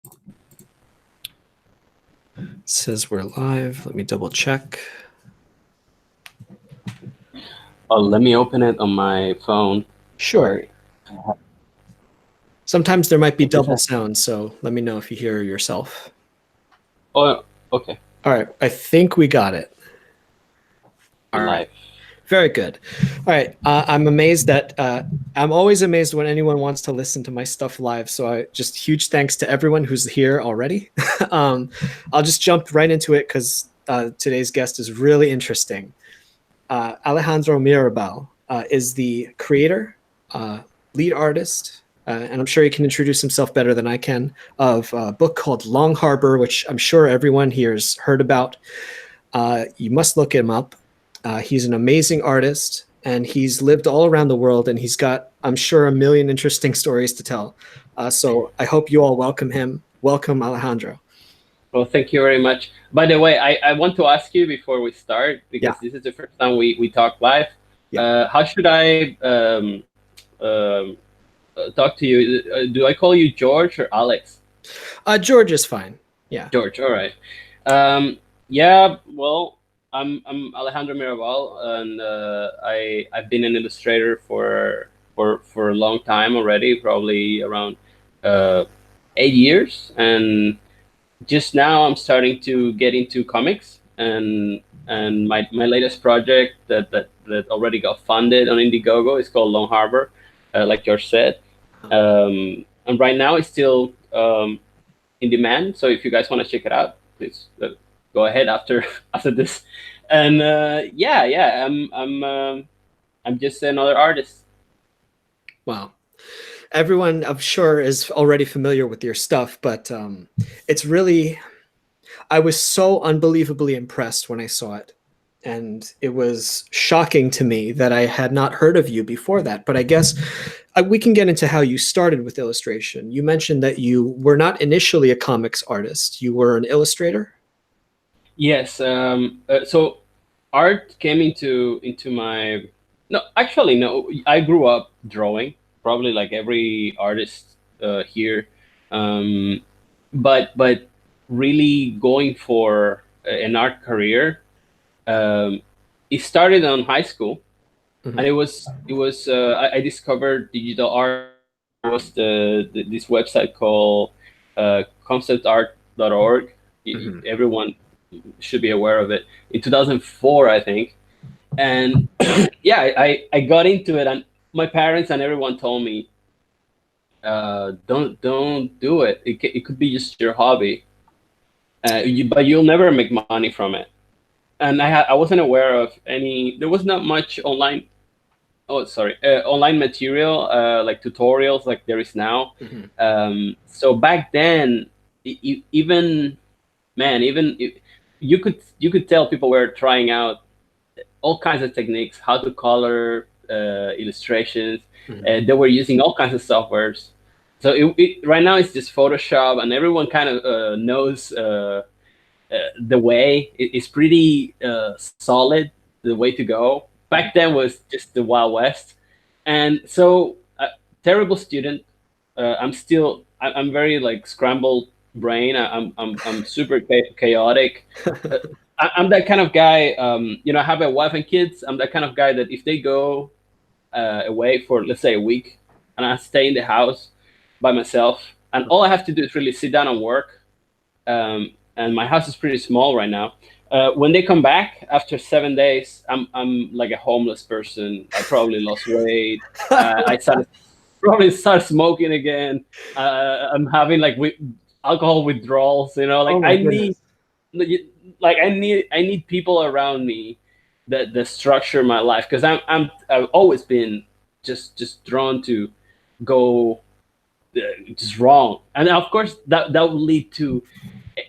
It says we're live. Let me double check. Oh, let me open it on my phone. Sure. Sometimes there might be What is double that? sound, so let me know if you hear yourself. Oh, okay. All right, I think we got it. All right, Live. very good. All right, I'm amazed that I'm always amazed when anyone wants to listen to my stuff live. So I just huge thanks to everyone who's here already. I'll just jump right into it because today's guest is really interesting. Alejandro Mirabal is the creator, lead artist, and I'm sure he can introduce himself better than I can, of a book called Long Harbor, which I'm sure everyone here has heard about. You must look him up. He's an amazing artist, and he's lived all around the world, and he's got, I'm sure, a million interesting stories to tell. So I hope you all welcome him. Welcome, Alejandro. Well, thank you very much. By the way, I want to ask you before we start, Yeah, because this is the first time we talk live. yeah. How should I talk to you? Do I call you George or Alex? George is fine. Yeah. George, all right. Yeah, well, I'm Alejandro Mirabal, and I've been an illustrator for a long time already, probably around uh, 8 years, and just now I'm starting to get into comics, and my latest project that already got funded on Indiegogo is called Long Harbor, like George said, and right now it's still in demand. So if you guys want to check it out, please go ahead after after this. And yeah, I'm just another artist. Wow. Everyone, I'm sure, is already familiar with your stuff, but it's really, I was so unbelievably impressed when I saw it. And it was shocking to me that I had not heard of you before that. But I guess we can get into how you started with illustration. You mentioned that you were not initially a comics artist, you were an illustrator. Yes. So art came into my no, actually no. I grew up drawing, probably like every artist here, um, but really going for an art career. Um, it started on high school, and Mhm. it was I discovered digital art. There was this website called conceptart.org. Mhm. Everyone should be aware of it. In 2004, I think, and yeah, I got into it, and my parents and everyone told me, don't do it. It could be just your hobby, but you'll never make money from it. And I wasn't aware of any. There was not much online. Oh, sorry, online material like tutorials like there is now. Mhm. So back then, even man, you could tell people were trying out all kinds of techniques, how to color illustrations. Mhm. They were using all kinds of softwares. So right now it's just Photoshop, and everyone kind of knows the way. It's pretty solid, the way to go. Back then was just the Wild West, and so terrible student. I'm very like scrambled brain. I'm super chaotic. Uh, I'm that kind of guy. I have a wife and kids. I'm that kind of guy that if they go away for, let's say, a week, and I stay in the house by myself, and all I have to do is really sit down and work. And my house is pretty small right now. When they come back after 7 days, I'm like a homeless person. I probably lost weight. I started probably start smoking again. I'm having like alcohol withdrawals. Like Oh my I need, goodness. I need people around me that structure my life, because I've always been just drawn to go just wrong, and of course that will lead to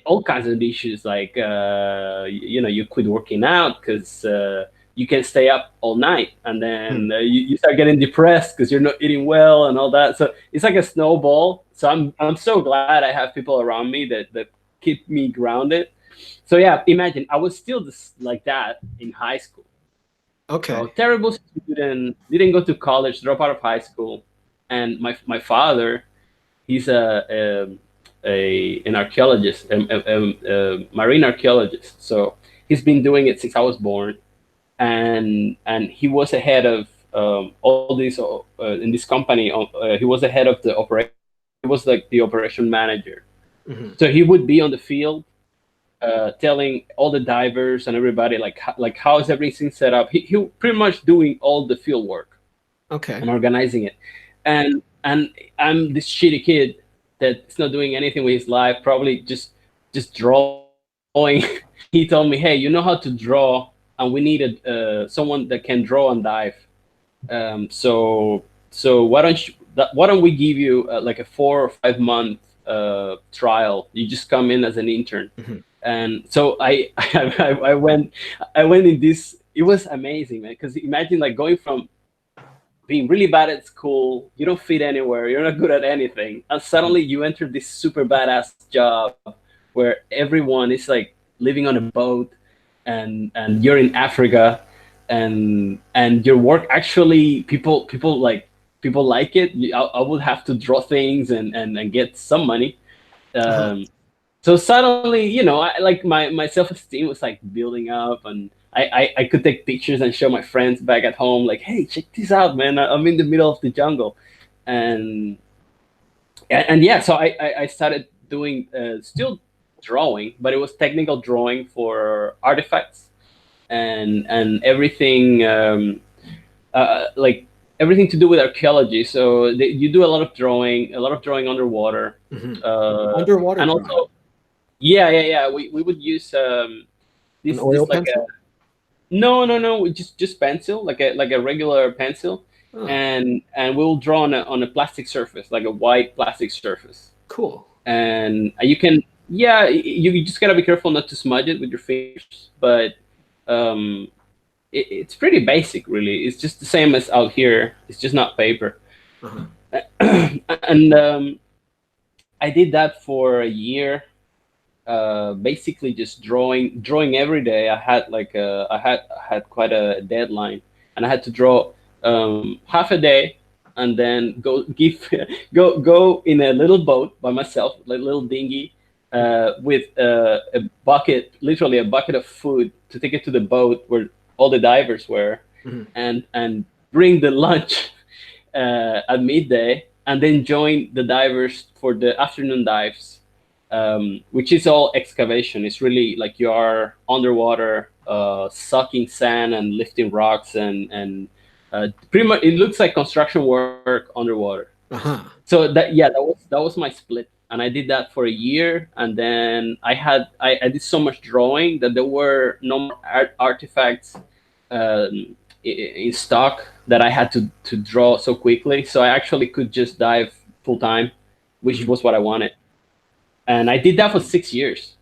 all kinds of issues, like you quit working out because you can stay up all night, and Hmm. then you start getting depressed because you're not eating well and all that. So it's like a snowball. So I'm so glad I have people around me that keep me grounded. So yeah, imagine I was still just like that in high school. So Okay. terrible student, didn't go to college, drop out of high school, and my father, he's an archaeologist, a marine archaeologist. So he's been doing it since I was born, and he was ahead of all these in this company. He was the head of the operation. He was like the operation manager. Hmm. So he would be on the field, telling all the divers and everybody like how is everything set up. He pretty much doing all the field work Okay. and organizing it, and I'm this shitty kid that's not doing anything with his life, probably just drawing. He told me, hey, you know how to draw, and we needed someone that can draw and dive. So why don't we give you like a 4 or 5 month trial? You just come in as an intern. Hmm. And so I went in this. It was amazing, man, because imagine like going from being really bad at school, you don't fit anywhere, you're not good at anything, and suddenly you enter this super badass job where everyone is like living on a boat, and you're in Africa, and your work actually people like it. I would have to draw things and get some money. Uh-huh. So suddenly, like my self-esteem was like building up, and I could take pictures and show my friends back at home, like, hey, check this out, man, I'm in the middle of the jungle. And yeah, so I started doing still drawing, but it was technical drawing for artifacts and everything, like everything to do with archaeology. So you do a lot of drawing underwater, Hmm. Underwater and drawing. also, yeah. We would use An this oil like a pencil. no, just pencil, like a regular pencil, Oh, and we'll draw on a plastic surface, like a white plastic surface, cool. and you can, yeah, you just gotta be careful not to smudge it with your fingers, but um, it's pretty basic, really. It's just the same as out here. It's just not paper. Uh-huh. And I did that for a year, basically just drawing every day. I had quite a deadline, and I had to draw half a day, and then go give go in a little boat by myself, like a little dinghy, with a bucket, literally a bucket of food, to take it to the boat where all the divers were, Hmm. and bring the lunch at midday, and then join the divers for the afternoon dives, which is all excavation. It's really like you are underwater, sucking sand and lifting rocks, and pretty much it looks like construction work underwater. Uh-huh. So that was my split, and I did that for a year, and then I did so much drawing that there were no more artifacts in stock that I had to draw so quickly. So I actually could just dive full time, which Hmm. was what I wanted, and I did that for 6 years.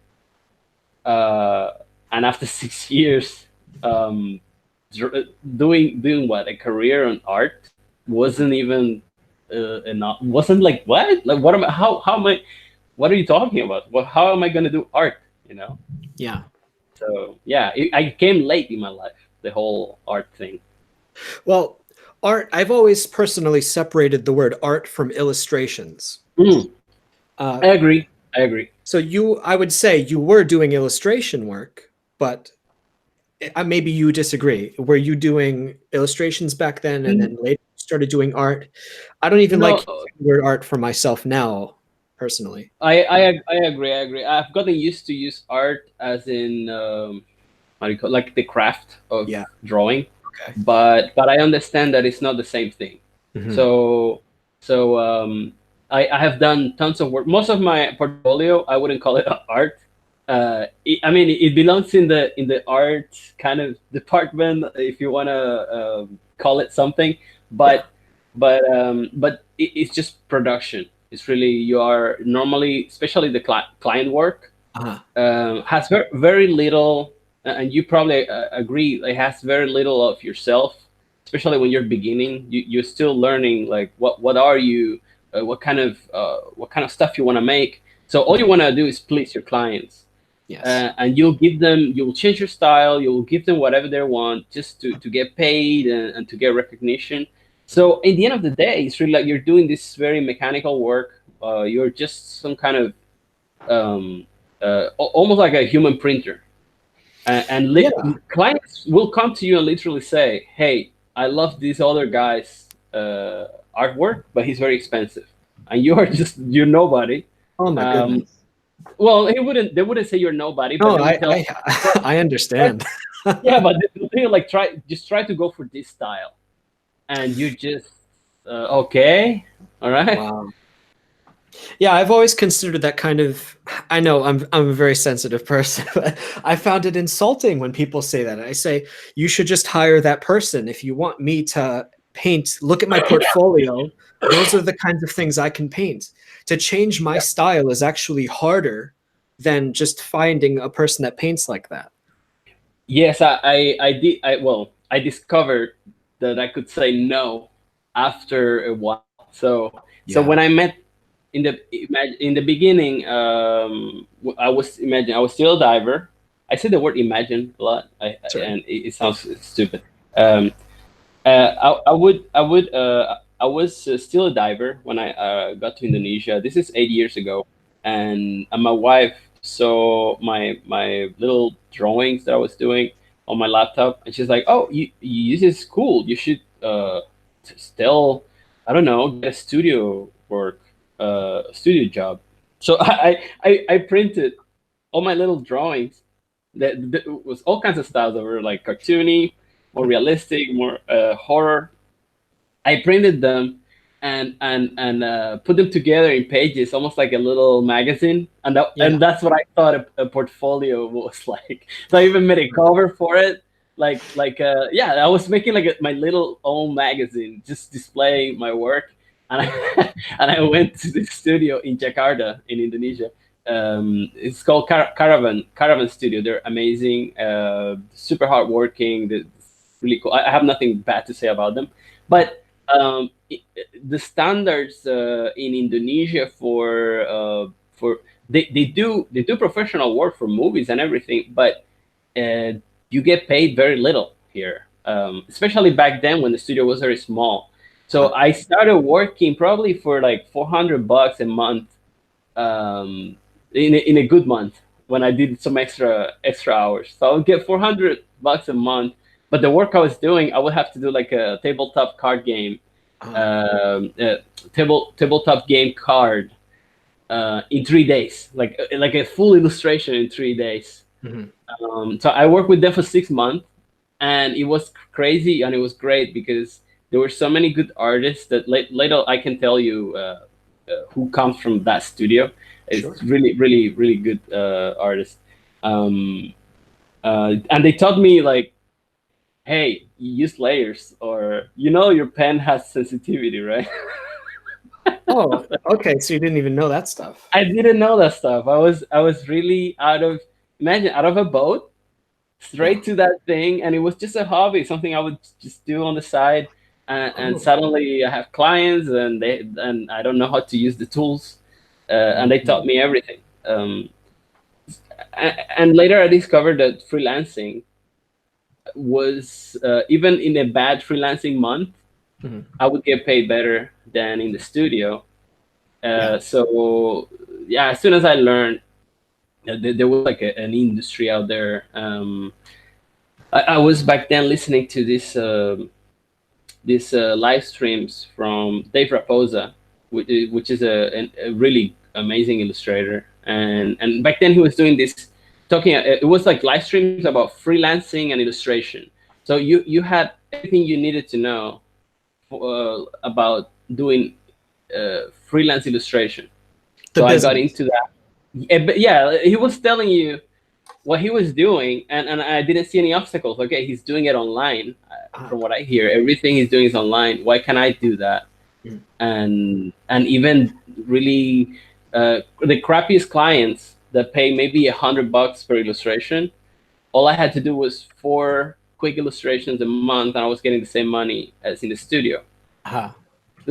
Uh, and after 6 years, um, doing what, a career on art wasn't even enough. Wasn't like, what, like, what am I, how am I, what are you talking about? Well, how am I going to do art? Yeah. So yeah, I came late in my life, the whole art thing. Well, art, I've always personally separated the word art from illustrations. Mm, Uh, I agree. I agree. so I would say you were doing illustration work, but maybe you disagree. Were you doing illustrations back then and then later you started doing art? I don't even like No, using the word art for myself now, personally. I agree. I agree. I've gotten used to use art as in, how do you call it? Like the craft of Yeah. drawing, Okay. but I understand that it's not the same thing. Hmm. So I have done tons of work. Most of my portfolio, I wouldn't call it art. I mean, it belongs in the art kind of department, if you want to call it something. Yeah. But it's just production. It's really, you are normally, especially the client work, Uh-huh. has very little, and you probably agree, it has very little of yourself, especially when you're beginning. You're still learning, like, what are you, what kind of stuff you want to make. So all you want to do is please your clients, Yes. and you'll change your style, you'll give them whatever they want, just to get paid, and to get recognition. So in the end of the day, it's really like you're doing this very mechanical work. You're just some kind of almost like a human printer. Yeah. Clients will come to you and literally say, "Hey, I love this other guy's artwork, but he's very expensive," and you are just you're nobody. Oh my Um, goodness. well, they wouldn't say you're nobody, but No, they would tell, I understand. yeah, but the thing like try to go for this style, and you just okay, all right. Wow. Yeah, I've always considered that kind of. I know I'm a very sensitive person, but I found it insulting when people say that. I say you should just hire that person if you want me to paint. Look at my portfolio. Those are the kinds of things I can paint. To change my style is actually harder than just finding a person that paints like that. Yes, I did. I discovered that I could say no after a while. So Yeah, when I met in the beginning, I was still a diver. I say the word imagine a lot, sorry. and it sounds stupid. Um, I was still a diver when I got to Indonesia. This is 8 years ago, and my wife saw my little drawings that I was doing on my laptop, and she's like, "Oh, this is cool. You should still, I don't know, get a studio work, a studio job." So I printed all my little drawings that was all kinds of styles that were like cartoony, more realistic, more horror. I printed them and put them together in pages, almost like a little magazine, Yeah. and that's what I thought a portfolio was like. So I even made a cover for it, yeah, I was making like my little own magazine, just displaying my work, and I and I went to the studio in Jakarta in Indonesia. It's called Caravan Studio. They're amazing, super hardworking. They're really cool. I have nothing bad to say about them, but the standards in Indonesia for they do professional work for movies and everything, but uh, you get paid very little here, especially back then when the studio was very small. So I started working probably for like $400 a month, in a good month when I did some extra hours. So I would get $400 a month, but the work I was doing, I would have to do like a tabletop card game, Uh, um, uh, tabletop game card in 3 days, like a full illustration in 3 days. mhm. So I worked with them for 6 months, and it was crazy and it was great because there were so many good artists that later I can tell you who comes from that studio. It's Sure. really, really, really good artists. Um, and they taught me like, hey, use layers, or your pen has sensitivity, right? Oh, okay. So you didn't even know that stuff. I didn't know that stuff. I was really out of a boat Yeah. straight to that thing, and it was just a hobby, something I would just do on the side, and Oh. suddenly I have clients, and I don't know how to use the tools, and they taught Mhm. me everything. And later I discovered that freelancing was, even in a bad freelancing month, Mhm. I would get paid better than in the studio. Yeah. So yeah, as soon as I learned that there was like an industry out there, I was back then listening to these live streams from Dave Raposa, which is a really amazing illustrator. And back then he was doing this, talking. It was like live streams about freelancing and illustration. So you had everything you needed to know about doing freelance illustration. The So I got business. into that. But yeah, he was telling you what he was doing, and I didn't see any obstacles. Okay, he's doing it online. Ah. From what I hear, everything he's doing is online. Why can't I do that? Mm. And even really, the crappiest clients that pay maybe $100 per illustration, all I had to do was 4 quick illustrations a month, and I was getting the same money as in the studio. Ah.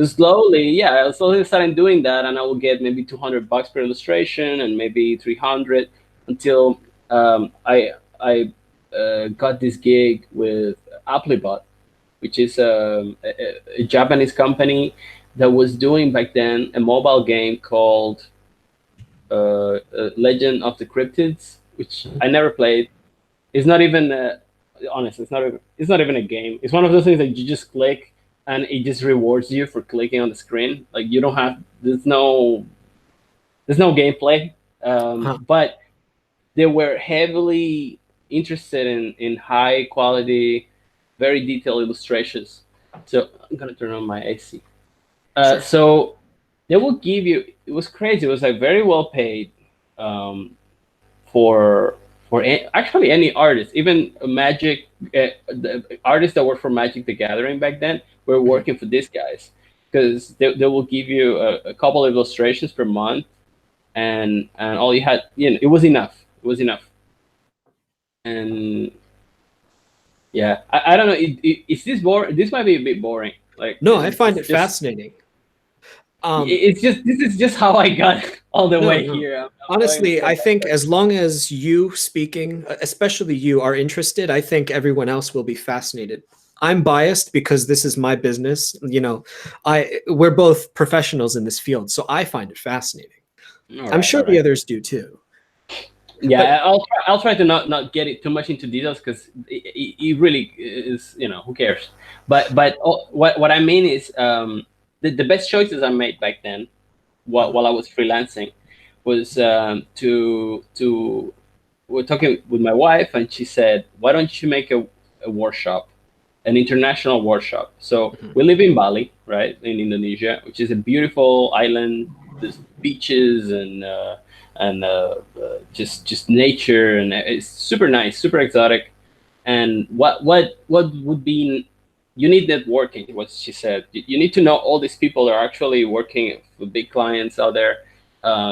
Slowly, yeah, I slowly started doing that, and I would get maybe $200 per illustration, and maybe 300, until I got this gig with Applebot, which is a Japanese company that was doing back then a mobile game called Legend of the Cryptids, which I never played. It's not even honestly, it's not even a game. It's one of those things that you just click and it just rewards you for clicking on the screen. Like you don't have there's no gameplay, but they were heavily interested in high quality, very detailed illustrations. So I'm gonna turn on my AC. Sure. So they will give you. It was crazy. It was like very well paid um, for actually any artist, even Magic. The artists that worked for Magic the Gathering back then were working for these guys because they will give you a couple of illustrations per month, and all you had, it was enough. It was enough. And yeah, I don't know. Is this boring? This might be a bit boring. Like No, I find it just fascinating. it's just this is just how I got all the way No. here. Honestly, I think as long as you speaking, especially you, are interested, I think everyone else will be fascinated. I'm biased because this is my business. We're both professionals in this field, so I find it fascinating. I'm sure the others do too. Yeah, I'll try to not get it too much into details because it really is, who cares. But what I mean is the best choices I made back then while I was freelancing was to we're talking with my wife, and she said, why don't you make a workshop, an international workshop? So we live in Bali, right, in Indonesia, which is a beautiful island. There's beaches and just nature, and it's super nice, super exotic. And what would be, you need networking, what she said. You need to know all these people that are actually working with big clients out there.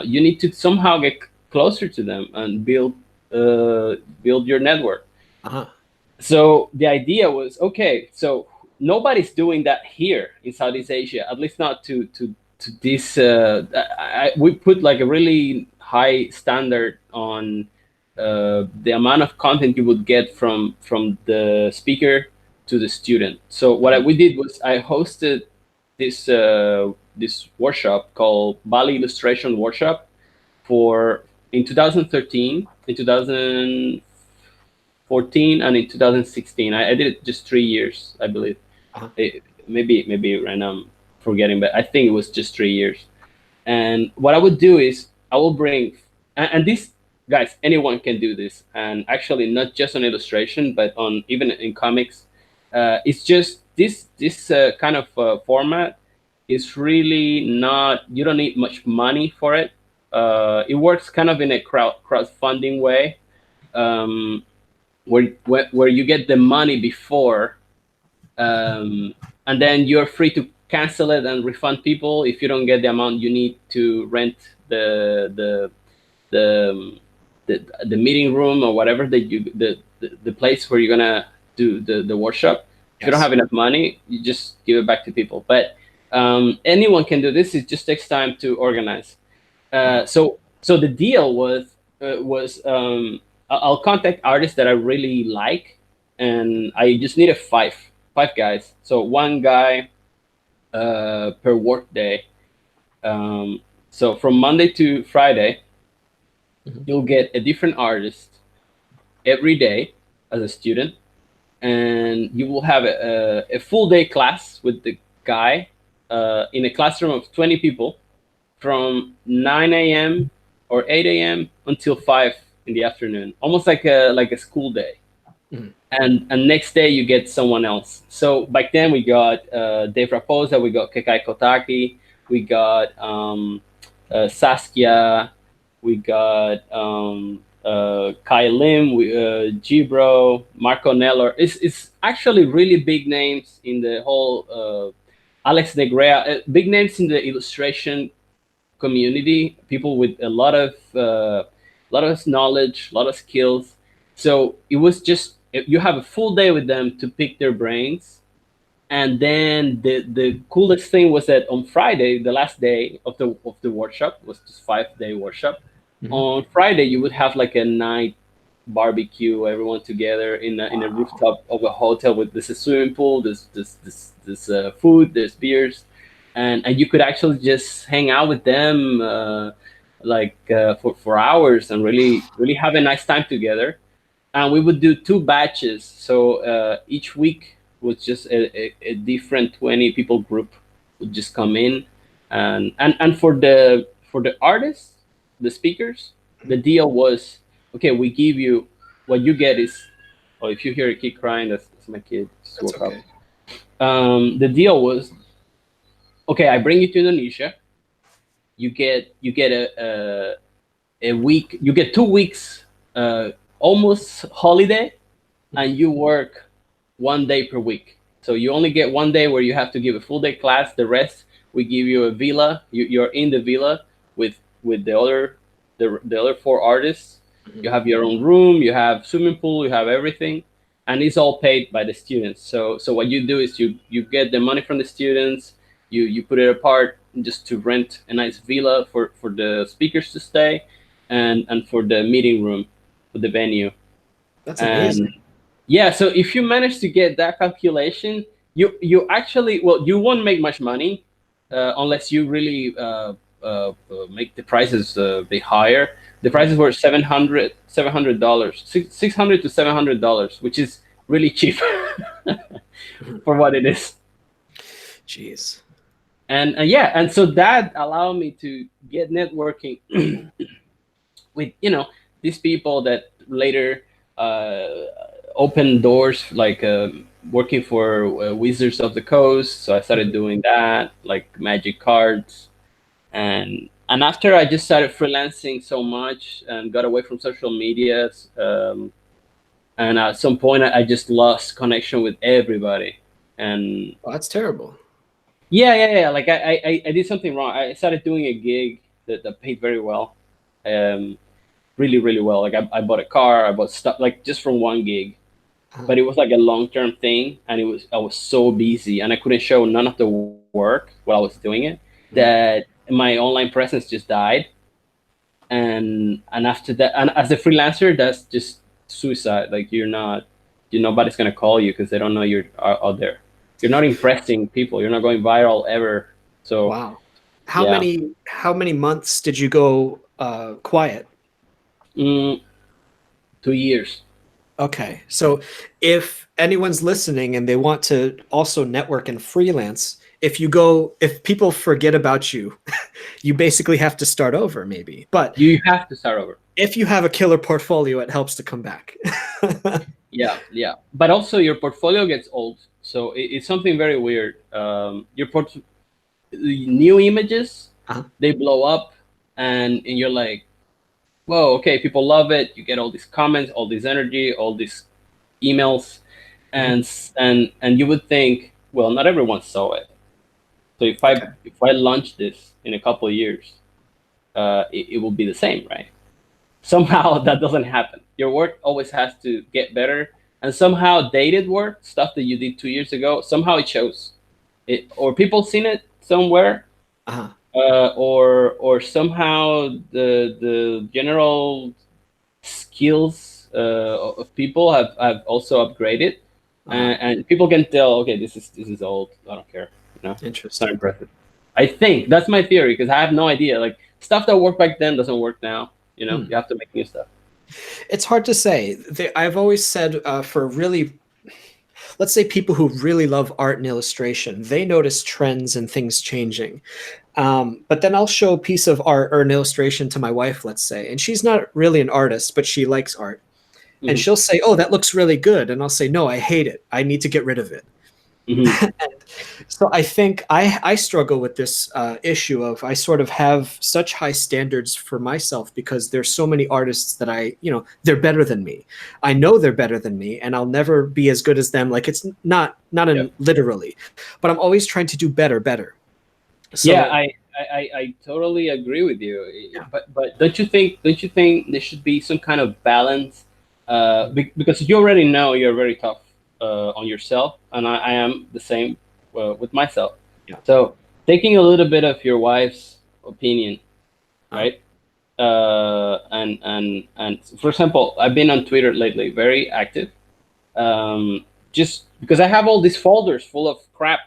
You need to somehow get closer to them and build your network. So the idea was, okay, so nobody's doing that here in Southeast Asia, at least not to this. We put like a really high standard on the amount of content you would get from the speaker to the student. So what we did was I hosted this workshop called Bali Illustration Workshop in 2013, in 2014, and in 2016. I did it just 3 years, I believe. Maybe right now I'm forgetting, but I think it was just 3 years. And what I would do is I will bring, and these guys, anyone can do this, and actually not just on illustration, but on even in comics. It's just this kind of format is really not. You don't need much money for it. It works kind of in a crowdfunding way, where you get the money before, and then you're free to cancel it and refund people if you don't get the amount you need to rent the meeting room or whatever the place where you're gonna do the workshop. If you don't have enough money, you just give it back to people. But anyone can do this. It just takes time to organize. So the deal was I'll contact artists that I really like, and I just needed five guys. So one guy per work day. So from Monday to Friday, you'll get a different artist every day as a student, and you will have a full day class with the guy in a classroom of 20 people from 9 a.m. or 8 a.m. until 5 in the afternoon, almost like a school day. And next day you get someone else. So back then we got Dave Raposa, we got Kekai Kotaki, we got Saskia, we got Kai Lim, Gibro, Marco Neller. It's actually really big names in the whole Alex Negrea, big names in the illustration community, people with a lot of knowledge, a lot of skills. So it was just, you have a full day with them to pick their brains. And then the coolest thing was that on Friday, the last day of the workshop, was this 5-day workshop. On Friday, you would have like a night barbecue, everyone together in a rooftop of a hotel with this swimming pool, this food, there's beers, and you could actually just hang out with them, like for hours and really have a nice time together. And we would do 2 batches. So each week was just a different 20 people group would just come in, and for the artists, the speakers, the deal was, okay, we give you, what you get is, oh, if you hear a kid crying, that's my kid just That's woke up. okay. The deal was, okay, I bring you to Indonesia. You get a week. You get 2 weeks, almost holiday, and you work 1 day per week. So you only get 1 day where you have to give a full day class. The rest, we give you a villa. You're in the villa with the other 4 artists. You have your own room. You have swimming pool. You have everything, and it's all paid by the students. So what you do is you get the money from the students. You put it apart just to rent a nice villa for the speakers to stay, and for the meeting room, for the venue. That's And amazing. yeah, so if you manage to get that calculation, you actually, well, you won't make much money unless you really make the prices be higher. The prices were $700, 600 to $700, which is really cheap for what it is. Jeez. And yeah, and so that allowed me to get networking with these people that later uh, opened doors, like working for Wizards of the Coast. So I started doing that, like Magic cards, and after I just started freelancing so much and got away from social medias, and at some point I just lost connection with everybody. And Oh, that's terrible. yeah. Like I did something wrong. I started doing a gig that paid very well. Um, really well. Like I bought a car, I bought stuff, like just from one gig, but it was like a long-term thing, and I was so busy and I couldn't show none of the work while I was doing it, that my online presence just died. And after that, and as a freelancer, that's just suicide. Like nobody's gonna call you because they don't know you're out there. You're not impressing people. You're not going viral ever. So Wow. yeah. How many months did you go quiet? mm, 2 years. Okay. So if anyone's listening and they want to also network and freelance, if people forget about you, you basically have to start over maybe. But You have to start over. if you have a killer portfolio, it helps to come back. Yeah. But also your portfolio gets old, so it's something very weird. New images, Uh-huh. they blow up, and you're like, whoa, okay, people love it. You get all these comments, all this energy, all these emails, Mhm. and you would think, well, not everyone saw it. So Okay. if I launch this in a couple of years, it will be the same, right? Somehow that doesn't happen. Your work always has to get better, and somehow dated work, stuff that you did 2 years ago, somehow it shows it, or people seen it somewhere, Uh-huh. or somehow the general skills of people have also upgraded, Uh-huh. and people can tell, okay, this is old. I don't care. It's not Interesting. impressive. I think that's my theory, because I have no idea. Like, stuff that worked back then doesn't work now. Hmm. You have to make new stuff. It's hard to say. I've always said for really, let's say people who really love art and illustration, they notice trends and things changing. But then I'll show a piece of art or an illustration to my wife, let's say, and she's not really an artist, but she likes art. And Hmm. she'll say, "Oh, that looks really good." And I'll say, "No, I hate it. I need to get rid of it." Hmm. So I think I struggle with this issue of I sort of have such high standards for myself because there's so many artists that they're better than me. I know they're better than me, and I'll never be as good as them. Like it's not Yeah. in literally, but I'm always trying to do better. Yeah, So I totally agree with you. yeah, But don't you think there should be some kind of balance? Because you already know you're very tough on yourself, and I am the same with myself. yeah, So taking a little bit of your wife's opinion, uh, right? And for example, I've been on Twitter lately, very active, just because I have all these folders full of crap.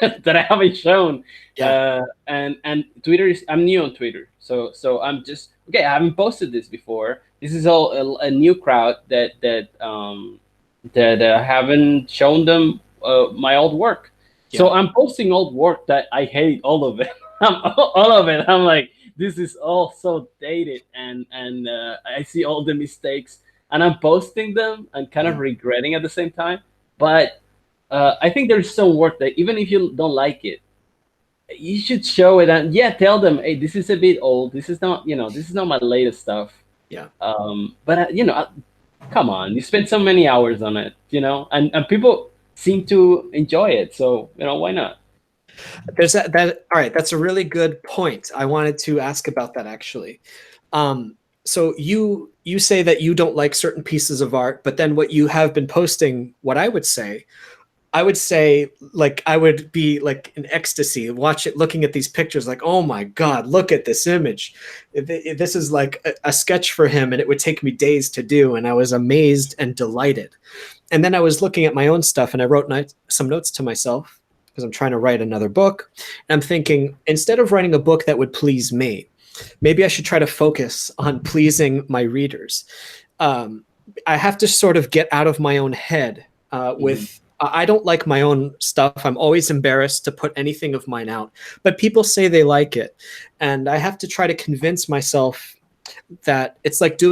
that I haven't shown. Yeah. And Twitter is, I'm new on Twitter, so I'm just okay. I haven't posted this before. This is all a new crowd that haven't shown them my old work. So Yeah. I'm posting old work that I hate all of it. All of it. I'm like, this is all so dated, and I see all the mistakes, and I'm posting them and kind of Mhm. regretting at the same time. But I think there's some work that even if you don't like it, you should show it and yeah, tell them, hey, this is a bit old. This is not, this is not my latest stuff. Yeah. But come on, you spent so many hours on it, and people seem to enjoy it. So why not? There's that. All right. That's a really good point. I wanted to ask about that actually. So you say that you don't like certain pieces of art, but then what you have been posting, what I would say, like, I would be like in ecstasy, watch it, looking at these pictures, like, oh my God, look at this image. This is like a sketch for him, and it would take me days to do. And I was amazed and delighted. And then I was looking at my own stuff, and I wrote some notes to myself because I'm trying to write another book. And I'm thinking, instead of writing a book that would please me, maybe I should try to focus on pleasing my readers. Um, I have to sort of get out of my own head Mhm. with. I don't like my own stuff. I'm always embarrassed to put anything of mine out, but people say they like it. And I have to try to convince myself that it's like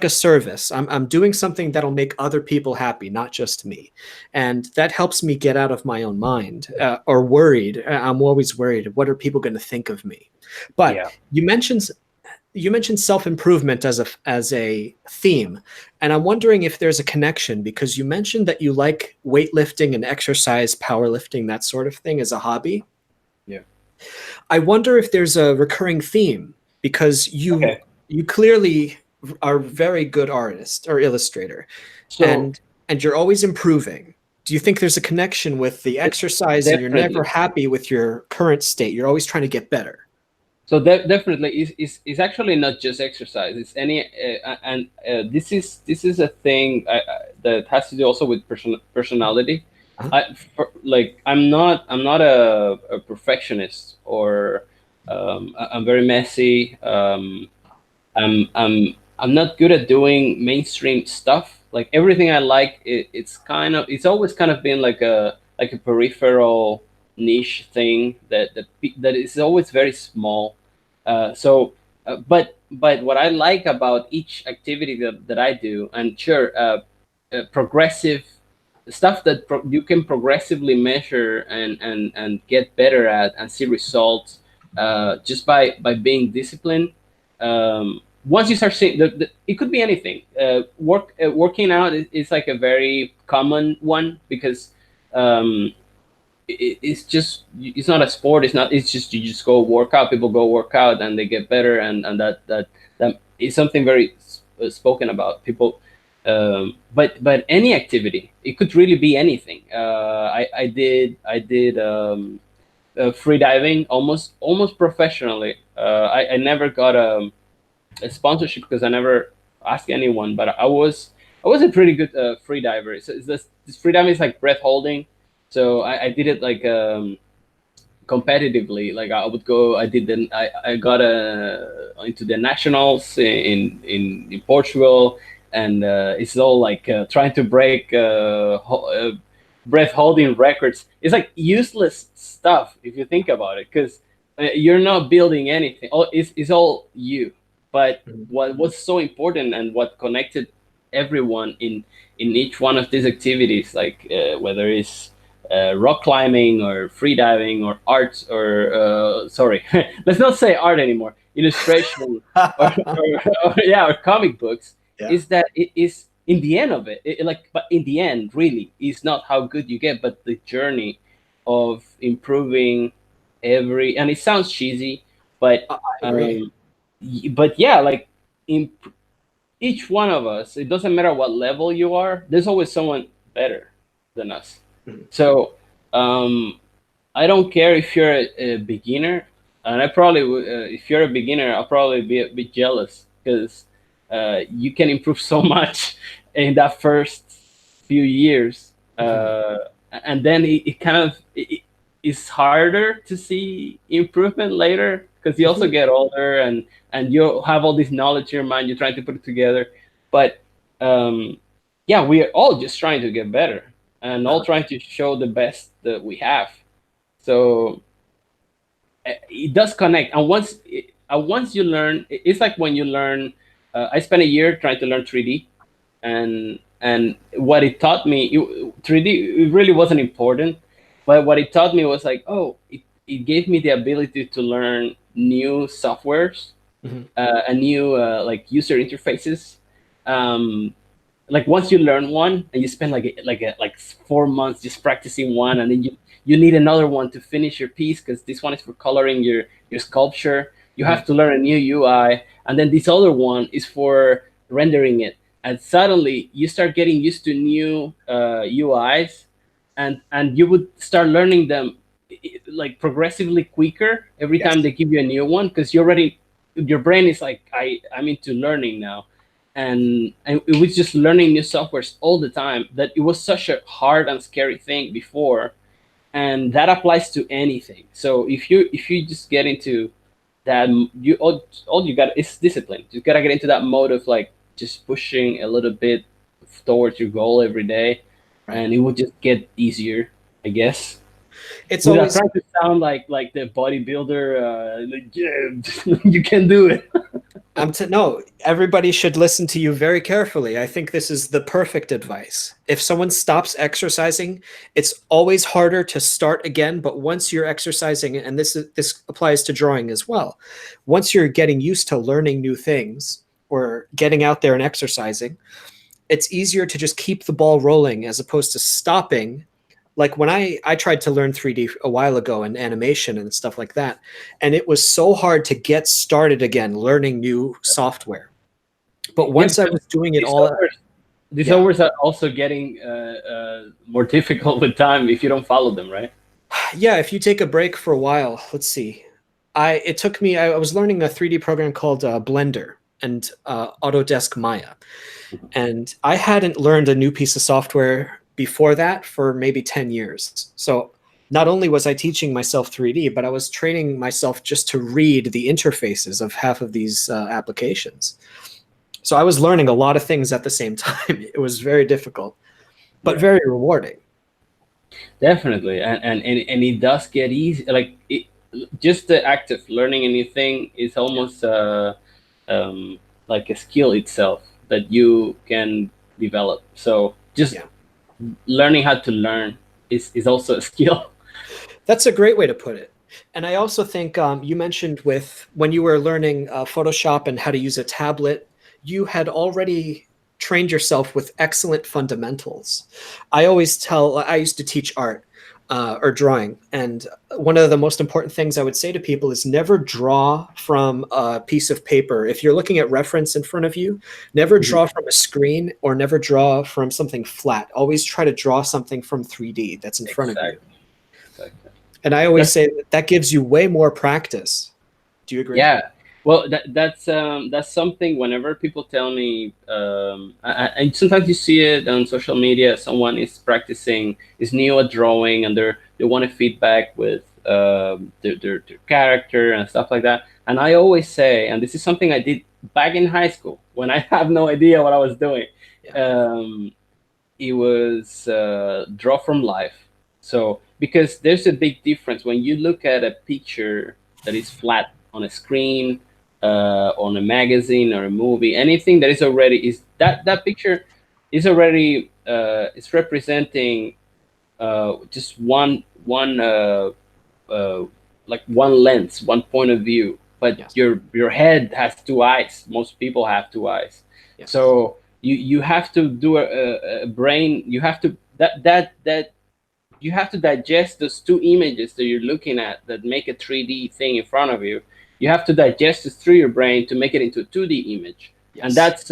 a service. I'm doing something that'll make other people happy, not just me. And that helps me get out of my own mind or worried. I'm always worried. What are people going to think of me? But Yeah. you mentioned self-improvement as a theme, and I'm wondering if there's a connection because you mentioned that you like weightlifting and exercise, powerlifting, that sort of thing as a hobby. Yeah. I wonder if there's a recurring theme because you Okay. you clearly are a very good artist or illustrator, So and you're always improving. Do you think there's a connection with the de- exercise and you're never definitely. happy with your current state? You're always trying to get better. So definitely, is actually not just exercise. It's any and this is a thing that has to do also with personality. Uh-huh. I'm not a perfectionist, or I'm very messy. I'm not good at doing mainstream stuff. Like everything I like, it's always kind of been like a peripheral niche thing that is always very small. But what I like about each activity that I do, and sure, progressive stuff that you can progressively measure and get better at and see results just by being disciplined. Once you start seeing it could be anything. Working out is like a very common one because it's not a sport. It's just you just go work out. People go work out and they get better, and that is something very spoken about. People, but any activity, it could really be anything. I did free diving almost professionally. I never got a sponsorship because I never asked anyone, but I was a pretty good free diver. This free diving is like breath holding, so I did it like competitively. Like I would go. I got into the nationals in Portugal, and it's all like trying to break breath holding records. It's like useless stuff if you think about it, because you're not building anything. It's all you. But Mhm. what was so important and what connected everyone in each one of these activities, like whether it's rock climbing or free diving or art or sorry, let's not say art anymore, illustration or comic books, Yeah. is that it is in the end of it, like, but in the end really is not how good you get, but the journey of improving and it sounds cheesy, but I agree. um but yeah, like in each one of us, it doesn't matter what level you are, there's always someone better than us. Mhm. So um, I don't care if you're a beginner, and I probably would. If you're a beginner, I'll probably be a bit jealous because you can improve so much in that first few years. Mhm. and then it kind of it's harder to see improvement later because you also Mhm. get older and you have all this knowledge in your mind. You're trying to put it together, but um, yeah, we are all just trying to get better and all Uh-huh. trying to show the best that we have. So it does connect, and once you learn, it's like when you learn. I spent a year trying to learn 3D, and what it taught me, 3D, it really wasn't important, but what it taught me was like, oh, it gave me the ability to learn new softwares, Mhm. and new like user interfaces. Um, like once you learn one and you spend like 4 months just practicing one, and then you need another one to finish your piece because this one is for coloring your sculpture. You Mhm. have to learn a new UI, and then this other one is for rendering it. And suddenly you start getting used to new UIs, and you would start learning them like progressively quicker every time Yes. they give you a new one because you already, your brain is like, I'm into learning now. And it was just learning new softwares all the time that it was such a hard and scary thing before, and that applies to anything. So if you just get into that, you all you got is discipline. You gotta get into that mode of like just pushing a little bit towards your goal every day, Right. and it will just get easier, I guess. It's Without always trying to sound like the bodybuilder, like, yeah, you can do it. no, everybody should listen to you very carefully. I think this is the perfect advice. If someone stops exercising, it's always harder to start again, but once you're exercising, and this applies to drawing as well. Once you're getting used to learning new things or getting out there and exercising, it's easier to just keep the ball rolling as opposed to stopping. Like when I tried to learn 3D a while ago and animation and stuff like that, and it was so hard to get started again learning new software. But Yeah, once I because was doing it these all, softwares, these yeah, softwares are also getting more difficult with time if you don't follow them, right? yeah, if you take a break for a while, let's see. It took me, I was learning a 3D program called Blender and Autodesk Maya. And I hadn't learned a new piece of software before that for maybe 10 years. So not only was I teaching myself 3D, but I was training myself just to read the interfaces of half of these applications. So I was learning a lot of things at the same time. It was very difficult, but Right. very rewarding. Definitely, and it does get easy. Like just the act of learning a new thing is Yeah. almost like a skill itself that you can develop. So just Yeah. learning how to learn is also a skill. That's a great way to put it. And I also think you mentioned with when you were learning Photoshop and how to use a tablet, you had already trained yourself with excellent fundamentals. I used to teach art or drawing. And one of the most important things I would say to people is never draw from a piece of paper. If you're looking at reference in front of you, never Mhm. draw from a screen or never draw from something flat. Always try to draw something from 3D that's in front of you. Exactly. Exactly. And I always That's say that that gives you way more practice. Do you agree? Yeah, well, that's something. Whenever people tell me, and sometimes you see it on social media, someone is practicing, is new at drawing, and they want to feedback with their character and stuff like that. And I always say, and this is something I did back in high school when I have no idea what I was doing. Yeah. Um, it was draw from life. So because there's a big difference when you look at a picture that is flat on a screen, on a magazine or a movie, anything that is already is that picture is already it's representing just uh, like one lens, one point of view. But Yes. your head has two eyes. Most people have two eyes. Yes. So you have to do a brain. You have to that you have to digest those two images that you're looking at that make a 3D thing in front of you. You have to digest it through your brain to make it into a 2D image. And Yes. that's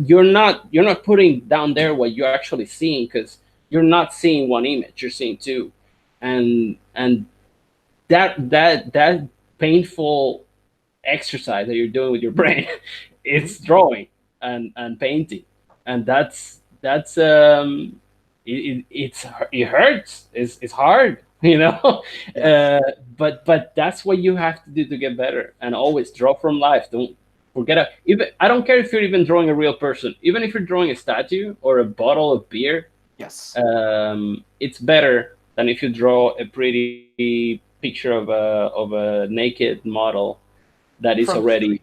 you're not putting down there what you're actually seeing because you're not seeing one image, you're seeing two. And that painful exercise that you're doing with your brain, Mhm. it's drawing and painting. And that's it hurts. It's hard, you know. Yeah. But that's what you have to do to get better, and always draw from life. Don't forget even I don't care if you're even drawing a real person, even if you're drawing a statue or a bottle of beer. Yes. It's better than if you draw a pretty picture of a naked model that is From already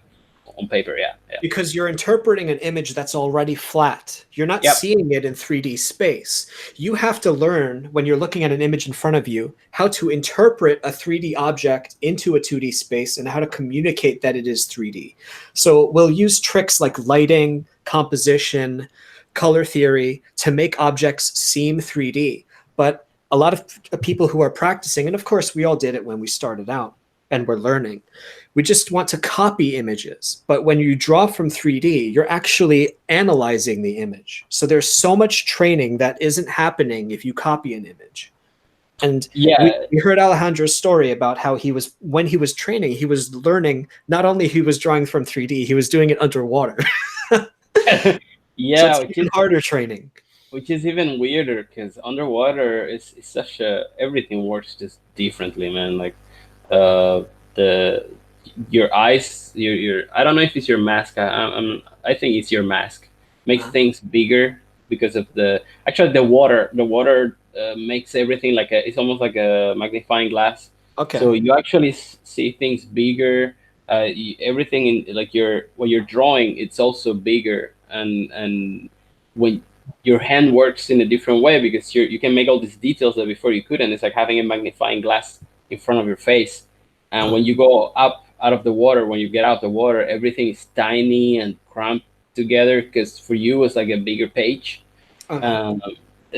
on paper. Yeah, yeah. because you're interpreting an image that's already flat. You're not Yep. seeing it in 3D space. You have to learn when you're looking at an image in front of you how to interpret a 3D object into a 2D space and how to communicate that it is 3D. So we'll use tricks like lighting, composition, color theory to make objects seem 3D. But a lot of people who are practicing, and of course we all did it when we started out and we're learning, we just want to copy images. But when you draw from 3D, you're actually analyzing the image. So there's so much training that isn't happening if you copy an image. And Yeah. we heard Alejandro's story about how when he was training, he was learning, not only he was drawing from 3D, he was doing it underwater. So Yeah, it's even harder training. which is even weirder because underwater is such a everything works just differently, man. Like the your eyes, your I don't know if it's your mask. I think it's your mask makes things bigger because of the actually the water. The water makes everything like it's almost like a magnifying glass. Okay. So you actually see things bigger. Everything in like what you're drawing, it's also bigger, and when your hand works in a different way because you can make all these details that before you couldn't. It's like having a magnifying glass in front of your face, and when you go up out of the water, when you get out the water, everything is tiny and cramped together because for you it's like a bigger page. And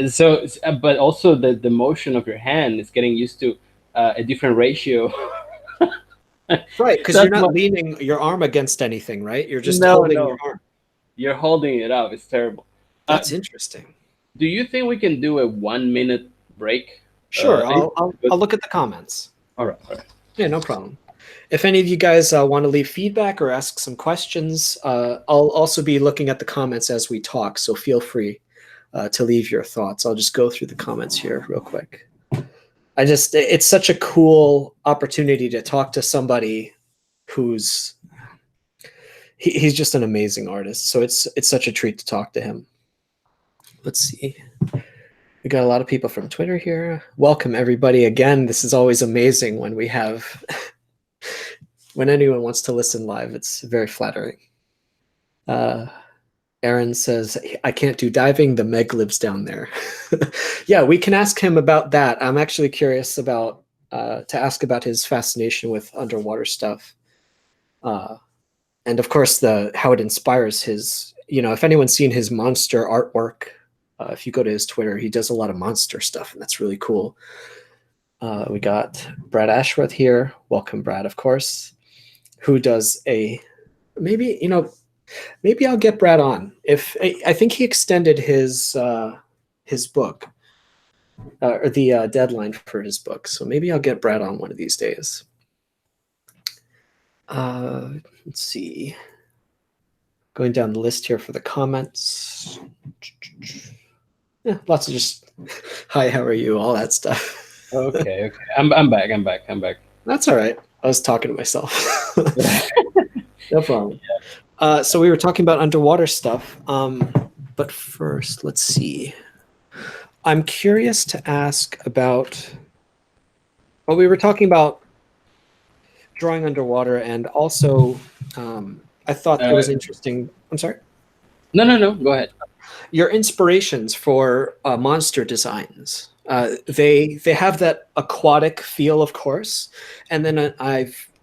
so, but also the motion of your hand is getting used to a different ratio. Right, because you're not leaning your arm against anything, right? You're just holding your arm. You're holding it up. It's terrible. That's interesting. Do you think we can do a 1 minute break? Sure, I'll look at the comments. All right, all right. Yeah, no problem. If any of you guys want to leave feedback or ask some questions, I'll also be looking at the comments as we talk, so feel free to leave your thoughts. I'll just go through the comments here real quick. It's such a cool opportunity to talk to somebody who's he's just an amazing artist. So it's such a treat to talk to him. Let's see. We got a lot of people from Twitter here. Welcome everybody again. This is always amazing when we have when anyone wants to listen live. It's very flattering. Aaron says, I can't do diving. The Meg lives down there. Yeah, we can ask him about that. I'm actually curious about to ask about his fascination with underwater stuff. And of course, how it inspires his, if anyone's seen his monster artwork, if you go to his Twitter, he does a lot of monster stuff, and that's really cool. We got Brad Ashworth here. Welcome, Brad, of course, who does maybe I'll get Brad on. I think he extended his book or the deadline for his book, so maybe I'll get Brad on one of these days. Let's see. Going down the list here for the comments. Yeah, lots of just hi, how are you? All that stuff. Okay. I'm back. That's all right. I was talking to myself. No problem. Yeah. So we were talking about underwater stuff. But first, let's see. I'm curious to ask about. Well, we were talking about drawing underwater, and also I thought it was interesting. I'm sorry. No. Go ahead. Your inspirations for monster designs. They have that aquatic feel, of course, and then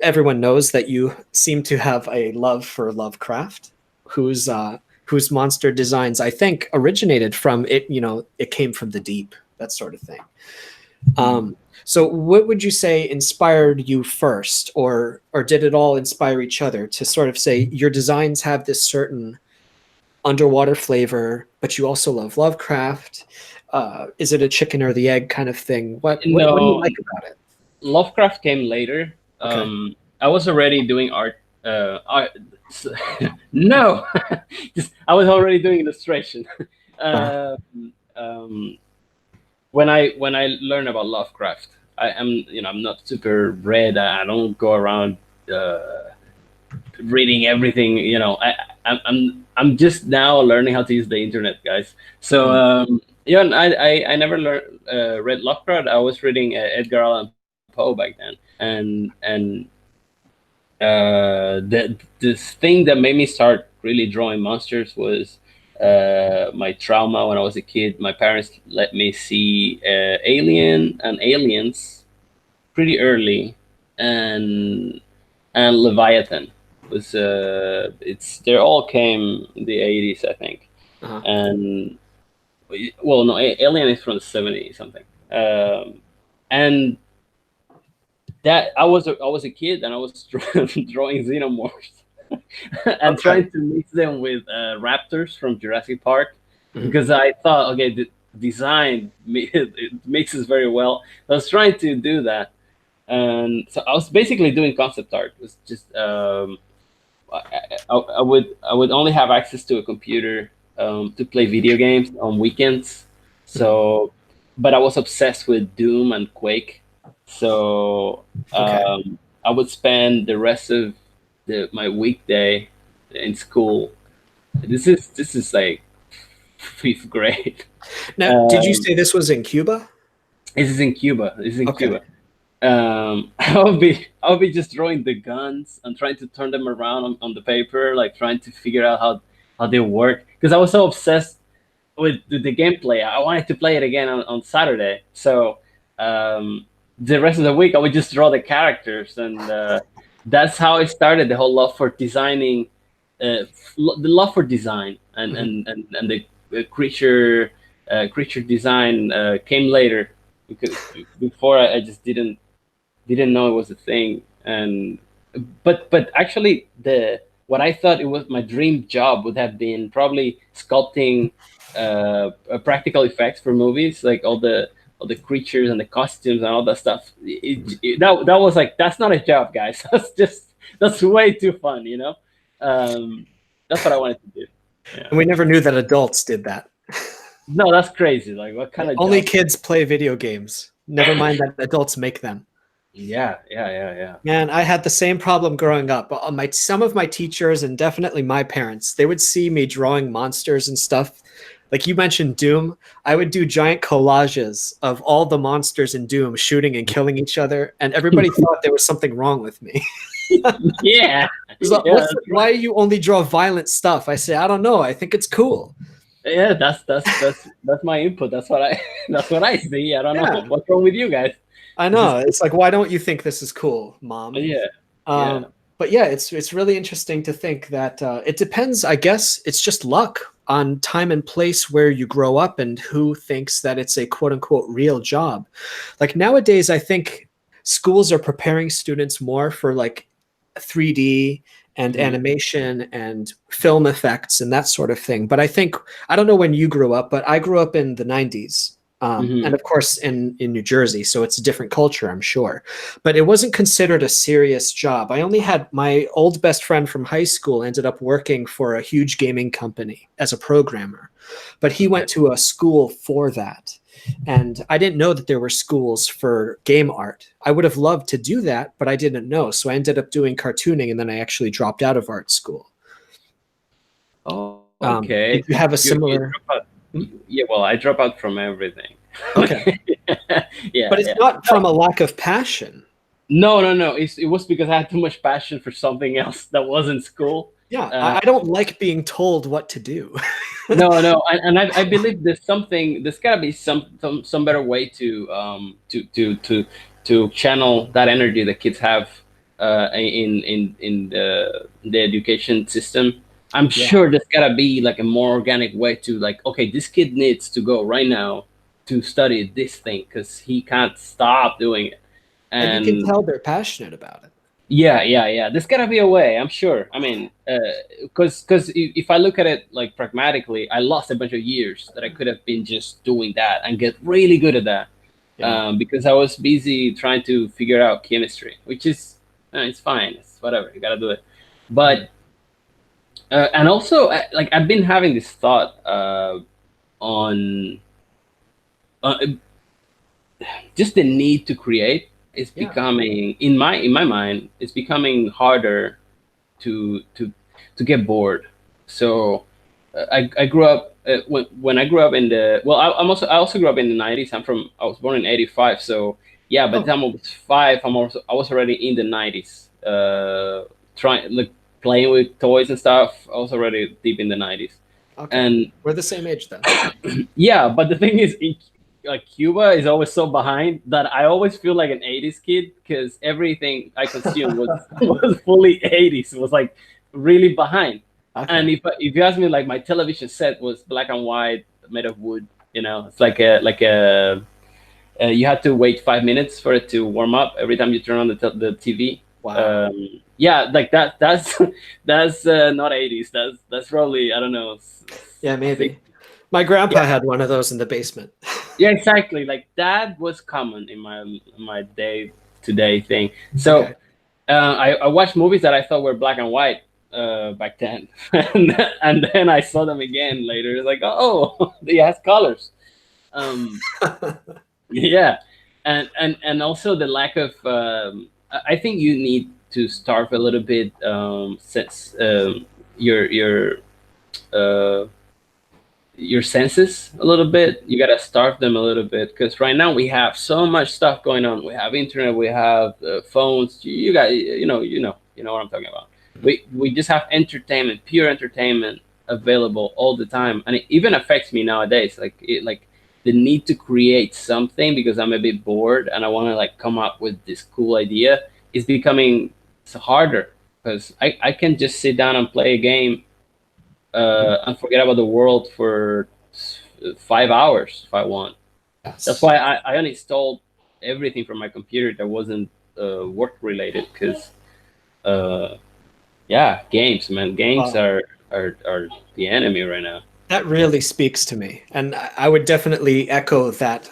everyone knows that you seem to have a love for Lovecraft, whose monster designs I think originated from it. It came from the deep, that sort of thing. So what would you say inspired you first, or did it all inspire each other to sort of say your designs have this certain underwater flavor, but you also love Lovecraft? Is it a chicken or the egg kind of thing? What do you like about it? Lovecraft came later. Okay. I was already doing art. No, I was already doing illustration. when I learn about Lovecraft, I'm not super read. I don't go around reading everything. I'm just now learning how to use the internet, guys. So yeah, and I never read Lovecraft. I was reading Edgar Allan Poe back then, and this thing that made me start really drawing monsters was my trauma when I was a kid. My parents let me see Alien and Aliens pretty early, and Leviathan was they all came in the 80s, I think. And well, no, Alien is from the 70s something. And that I was a kid and I was drawing xenomorphs and trying to mix them with raptors from Jurassic Park because I thought, okay, the design it mixes very well. I was trying to do that, and so I was basically doing concept art. It was just I would only have access to a computer to play video games on weekends. So, but I was obsessed with Doom and Quake. So I would spend the rest of my weekday in school. This is like fifth grade. Now, did you say this was in Cuba? This is in Cuba. This is in Cuba. I would be just drawing the guns and trying to turn them around on the paper, like trying to figure out how they work. Because I was so obsessed with the gameplay. I wanted to play it again on Saturday. So the rest of the week, I would just draw the characters, and that's how I started the whole love for designing, the love for design, and the creature design came later, because before I just didn't know it was a thing. And but actually, what I thought it was my dream job would have been probably sculpting practical effects for movies, like all the creatures and the costumes and all that stuff. That was like, that's not a job, guys. That's way too fun, that's what I wanted to do. Yeah. And we never knew that adults did that. No, that's crazy. Like, what kind of only job? Kids play video games, never mind that adults make them. Yeah. Man, I had the same problem growing up. Some of my teachers, and definitely my parents, they would see me drawing monsters and stuff. Like you mentioned Doom, I would do giant collages of all the monsters in Doom shooting and killing each other, and everybody thought there was something wrong with me. Yeah. Like, why do you only draw violent stuff? I say, I don't know. I think it's cool. Yeah, that's my input. That's what I see. I don't know what's wrong with you guys. I know. It's like, why don't you think this is cool, Mom? Yeah. But yeah, it's really interesting to think that it depends. I guess it's just luck on time and place where you grow up and who thinks that it's a quote unquote real job. Like nowadays, I think schools are preparing students more for like 3D and animation and film effects and that sort of thing. But I don't know when you grew up, but I grew up in the 90s. And of course in New Jersey, so it's a different culture, I'm sure. But it wasn't considered a serious job. I only had my old best friend from high school ended up working for a huge gaming company as a programmer. But he went to a school for that. And I didn't know that there were schools for game art. I would have loved to do that, but I didn't know. So I ended up doing cartooning, and then I actually dropped out of art school. Oh, okay. Did you have a similar... Yeah, well, I drop out from everything. Okay. Yeah, but it's not from a lack of passion. No. It was because I had too much passion for something else that wasn't school. Yeah, I don't like being told what to do. No, and I believe there's gotta be some better way to channel that energy that kids have in the education system. I'm sure there's gotta be like a more organic way to, like, okay, this kid needs to go right now to study this thing because he can't stop doing it. And you can tell they're passionate about it. Yeah. There's gotta be a way, I'm sure. I mean, because if I look at it like pragmatically, I lost a bunch of years that I could have been just doing that and get really good at that. Because I was busy trying to figure out chemistry, which is, it's fine. It's whatever. You gotta do it. But and also, like, I've been having this thought on just the need to create is Yeah. becoming, in my mind, it's becoming harder to get bored. So I grew up when I grew up in the, well, I also grew up in the 90s. I was born in 85. So yeah, by the Oh, time I was 5, I was already in the 90s, trying, like, playing with toys and stuff. I was already deep in the 90s. okay. And We're the same age then. yeah, but the thing is, like, Cuba is always so behind that I always feel like an 80s kid, because everything I consumed was was fully 80s. It was like really behind. And Okay. if you ask me, like, my television set was black and white, made of wood. It's like a you had to wait 5 minutes for it to warm up every time you turn on the TV. Wow. Yeah, like that. That's that's not 80s. That's probably, I don't know. Yeah, Six, maybe. My grandpa yeah, had one of those in the basement. yeah, exactly. Like that was common in my day to day thing. So Okay. I watched movies that I thought were black and white back then, and then I saw them again later. It's like, oh, it has colors. Um, yeah, and also the lack of. I think you need to starve a little bit, since your uh, your senses a little bit. You gotta starve them a little bit, because right now we have so much stuff going on. We have internet, we have phones. You got, you know what I'm talking about. We just have entertainment, pure entertainment available all the time, and it even affects me nowadays. Like the need to create something because I'm a bit bored and I want to, like, come up with this cool idea is becoming harder, because I can just sit down and play a game, and forget about the world for 5 hours if I want. That's Yes. why I uninstalled everything from my computer that wasn't work related. Because yeah, games, man, games Wow. are the enemy right now. That really speaks to me. And I would definitely echo that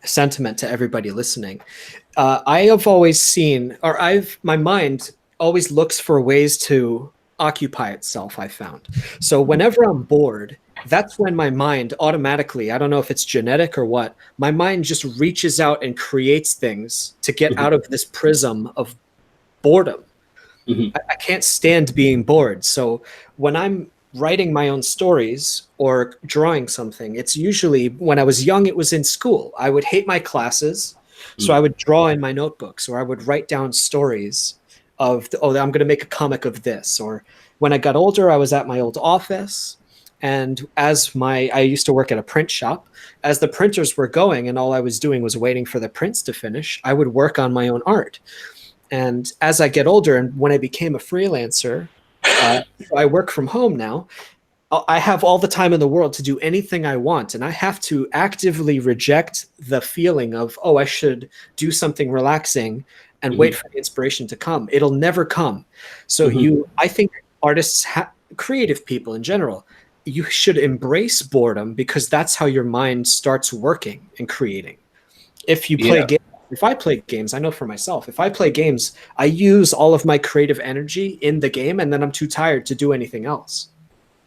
sentiment to everybody listening. I have always seen, or my mind always looks for ways to occupy itself, I found. So whenever I'm bored, that's when my mind automatically, I don't know if it's genetic or what, my mind just reaches out and creates things to get out of this prism of boredom. Hmm. I can't stand being bored. So when I'm writing my own stories or drawing something, it's usually when I was young, it was in school. I would hate my classes. So I would draw in my notebooks or I would write down stories of, oh, I'm going to make a comic of this. Or when I got older, I was at my old office. And I used to work at a print shop, as the printers were going and all I was doing was waiting for the prints to finish, I would work on my own art. And as I get older, and when I became a freelancer, so I work from home now. I have all the time in the world to do anything I want, and I have to actively reject the feeling of, oh, I should do something relaxing and wait Hmm. for the inspiration to come. It'll never come. So Hmm. I think artists, creative people in general, you should embrace boredom because that's how your mind starts working and creating. If you play Yeah. games, if I play games, I know for myself, if I play games, I use all of my creative energy in the game and then I'm too tired to do anything else.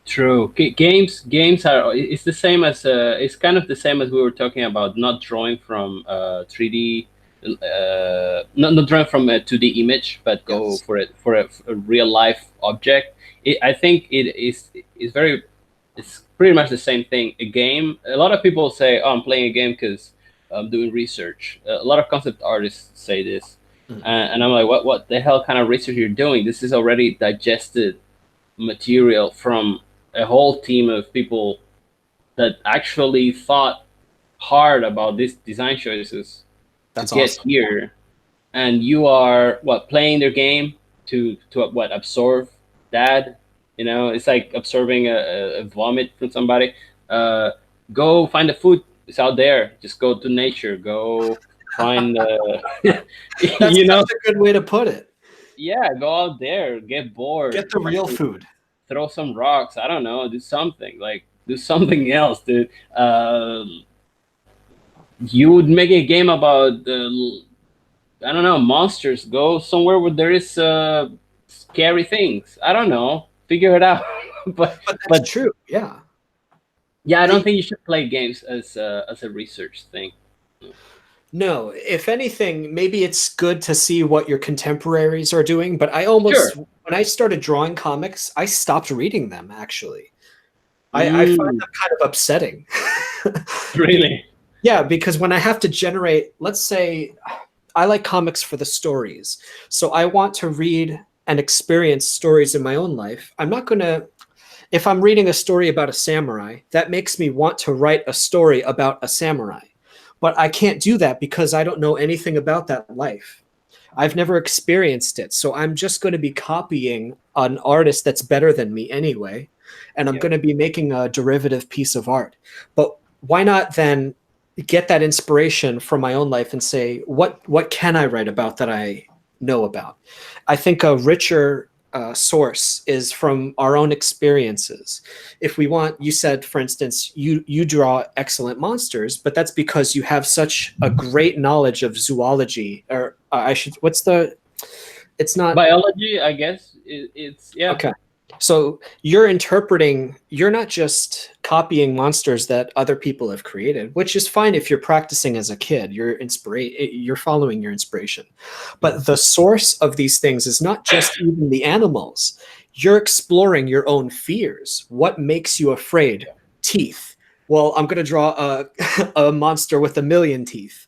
True. Games are. It's the same as. It's kind of the same as we were talking about. Not drawing from 3D. Not drawing from a 2D image, but go Yes. for it for a real life object. I think it is very. It's pretty much the same thing. A game. A lot of people say, "Oh, I'm playing a game because I'm doing research." A lot of concept artists say this, Mm. and I'm like, "What the hell kind of research you're doing? This is already digested material from a whole team of people that actually thought hard about these design choices to That's get awesome. here, and you are playing their game to absorb that. It's like absorbing a vomit from somebody. uh Go find the food. It's out there. Just go to nature. Go find That's you such know a good way to put it. yeah, go out there, get Get bored, the real fucking food. throw some rocks. I don't know. Do something. Like, do something else, dude. You would make a game about I don't know, monsters. Go somewhere where there is scary things. I don't know. Figure it out. but But that's but true. Yeah. yeah, I don't The, think you should play games as a research thing. No, if anything, maybe it's good to see what your contemporaries are doing, but I almost, Sure. when I started drawing comics, I stopped reading them actually. I find Mm, them kind of upsetting. Be- really? yeah, because when I have to generate, let's say I like comics for the stories. So I want to read and experience stories in my own life. I'm not going to, if I'm reading a story about a samurai, that makes me want to write a story about a samurai. But I can't do that because I don't know anything about that life. I've never experienced it. So I'm just going to be copying an artist that's better than me anyway. And I'm Yeah. going to be making a derivative piece of art. But why not then get that inspiration from my own life and say, what can I write about that I know about? I think a richer source is from our own experiences. If we want, you said, for instance, you draw excellent monsters, but that's because you have such a great knowledge of zoology, or I should, what's the, it's not, Biology, I guess. It's yeah. okay. So you're interpreting, you're not just copying monsters that other people have created, which is fine if you're practicing as a kid. You're following your inspiration. But the source of these things is not just even the animals. You're exploring your own fears. What makes you afraid? Teeth. Well, I'm going to draw a monster with a million teeth.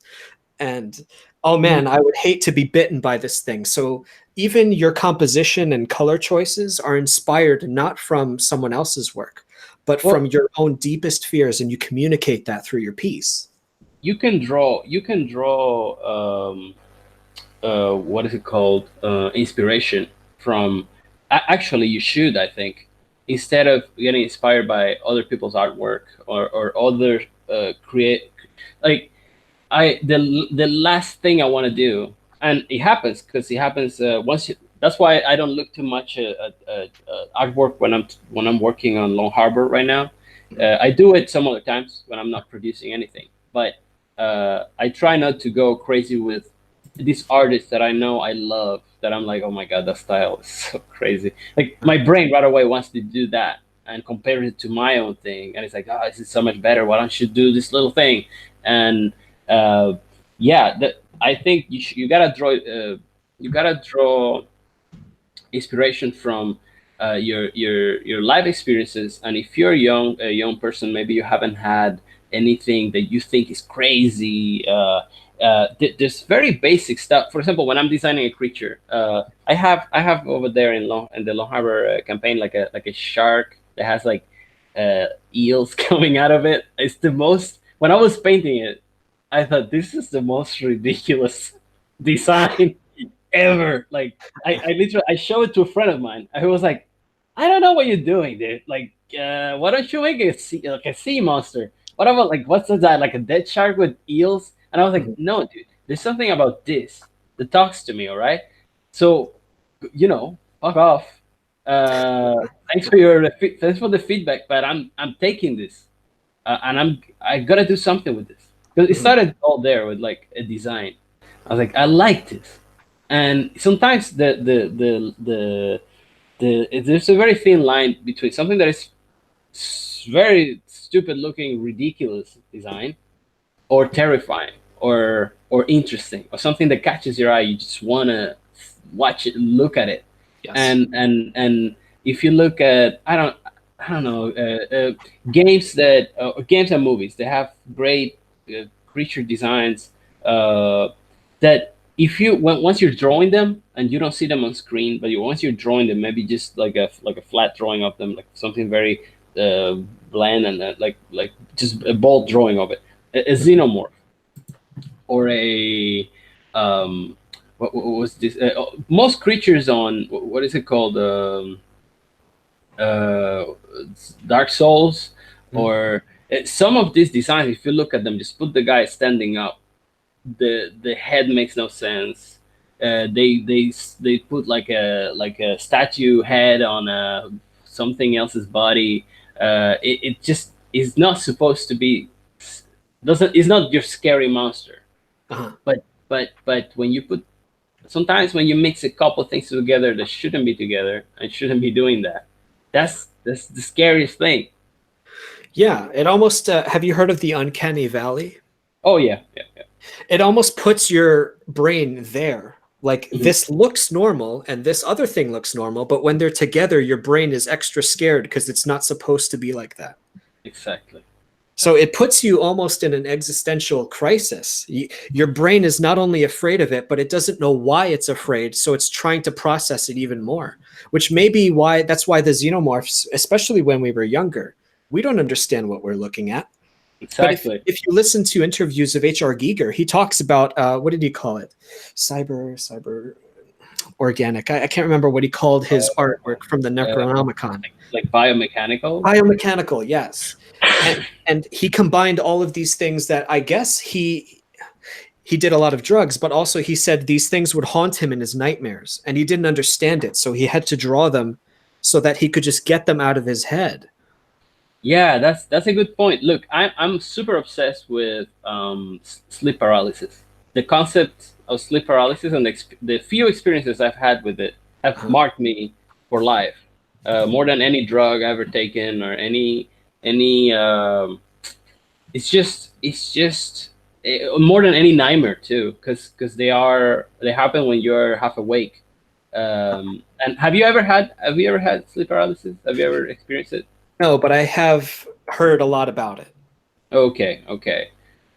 And oh Mhm. man, I would hate to be bitten by this thing. So even your composition and color choices are inspired not from someone else's work, but from Well, your own deepest fears, and you communicate that through your piece. you can draw. You can draw. What is it called? Inspiration from. Actually, you should. I think instead of getting inspired by other people's artwork or other create, like the last thing I want to do, and it happens because it happens once. That's why I don't look too much at artwork when I'm working on Long Harbor right now. I do it some other times when I'm not producing anything, but I try not to go crazy with these artists that I know I love. That I'm like, oh my god, that style is so crazy. Like my brain right away wants to do that and compare it to my own thing, and it's like, oh, this is so much better. Why don't you do this little thing? And uh, yeah, I think you gotta draw inspiration from your life experiences. And if you're a young person, maybe you haven't had anything that you think is crazy. There's very basic stuff. For example, when I'm designing a creature, I have over there in the Long Harbor campaign like a shark that has like eels coming out of it. It's the most. When I was painting it, I thought this is the most ridiculous design ever. Like I literally I showed it to a friend of mine. I was like, I don't know what you're doing, dude. Like, why don't you make a sea monster? What about like what's that? Like a dead shark with eels? And I was like, Mhm. no, dude. There's something about this that talks to me. All right. So, fuck off. Thanks for thanks for the feedback, but I'm taking this, and I gotta do something with this because it Mhm. started all there with like a design. I was like, I like this, and sometimes there's a very thin line between something that is very stupid looking, ridiculous design, or terrifying, or interesting, or something that catches your eye. You just wanna watch it, look at it, Yes. and if you look at I don't know games and movies, they have great creature designs that if once you're drawing them and you don't see them on screen, but once you're drawing them, maybe just like a flat drawing of them, like something very uh, bland and like just a bold drawing of it, a xenomorph or a what was this? Most creatures on what is it called? Uh, Dark Souls, Mhm. or some of these designs. If you look at them, just put the guy standing up. The head makes no sense. They put like a statue head on something else's body. It just is not supposed to be. Doesn't It's not your scary monster. Uh-huh. But when you put sometimes when you mix a couple things together that shouldn't be together and shouldn't be doing that, that's the scariest thing. Yeah, it almost, have you heard of the uncanny valley? Oh yeah, yeah, yeah. It almost puts your brain there. Like Mhm. this looks normal and this other thing looks normal, but when they're together, your brain is extra scared because it's not supposed to be like that. Exactly. So it puts you almost in an existential crisis. Your brain is not only afraid of it, but it doesn't know why it's afraid. So it's trying to process it even more, which may be why that's why the xenomorphs, especially when we were younger, we don't understand what we're looking at. But Exactly. if you listen to interviews of H.R. Giger, he talks about what did he call it? Cyber organic. I can't remember what he called his artwork from the Uh, Necronomicon. like biomechanical. Biomechanical, yes. And he combined all of these things that I guess he did a lot of drugs, but also he said these things would haunt him in his nightmares, and he didn't understand it, so he had to draw them so that he could just get them out of his head. Yeah, that's a good point. Look, I'm super obsessed with sleep paralysis. The concept of sleep paralysis and the few experiences I've had with it have Uh-huh. marked me for life, more than any drug I've ever taken or any. It's just more than any nightmare too, because they happen when you're half awake. And have you ever had sleep paralysis? Have you ever experienced it? No, but I have heard a lot about it. Okay, okay.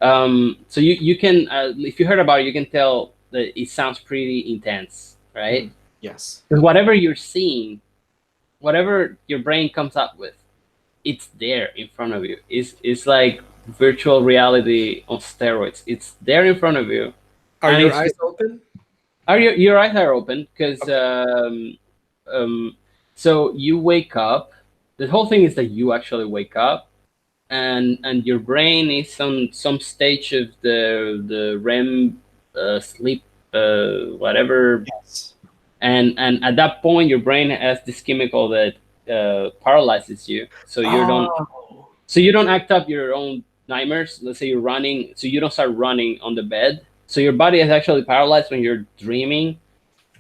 So you can, if you heard about it, you can tell that it sounds pretty intense, right? Mhm. Yes. Because whatever you're seeing, whatever your brain comes up with, it's there in front of you. It's like virtual reality on steroids. It's there in front of you, Are and your it's eyes just, open? are your eyes are open because Okay. um, so you wake up. The whole thing is that you actually wake up and your brain is on some stage of the REM sleep whatever, Yes. and at that point your brain has this chemical that paralyzes you, Oh. so you don't act up your own nightmares. Let's say you're running, so you don't start running on the bed, so your body is actually paralyzed when you're dreaming,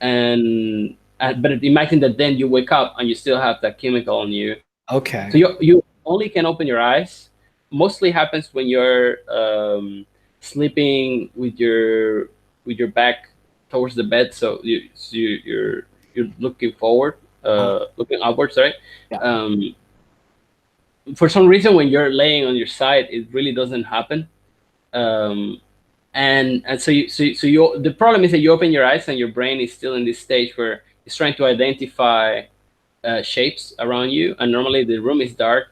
and but imagine that then you wake up and you still have that chemical on you. So Okay. you only can open your eyes. Mostly happens when you're sleeping with your back towards the bed, you're looking forward, Uh, looking upwards, right? yeah. Um, for some reason, when you're laying on your side, it really doesn't happen. Um, and so you the problem is that you open your eyes and your brain is still in this stage where it's trying to identify shapes around you, and normally the room is dark.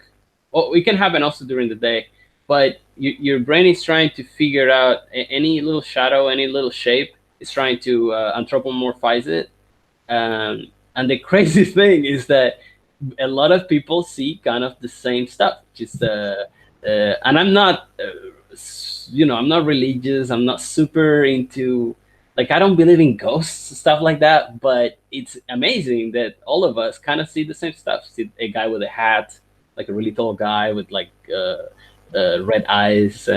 Oh, it can happen also during the day, but your brain is trying to figure out any little shadow, any little shape. It's trying to anthropomorphize it. And the crazy thing is that a lot of people see kind of the same stuff. And I'm not, I'm not religious. I'm not super into, like, I don't believe in ghosts, stuff like that. But it's amazing that all of us kind of see the same stuff. See a guy with a hat, like a really tall guy with like red eyes,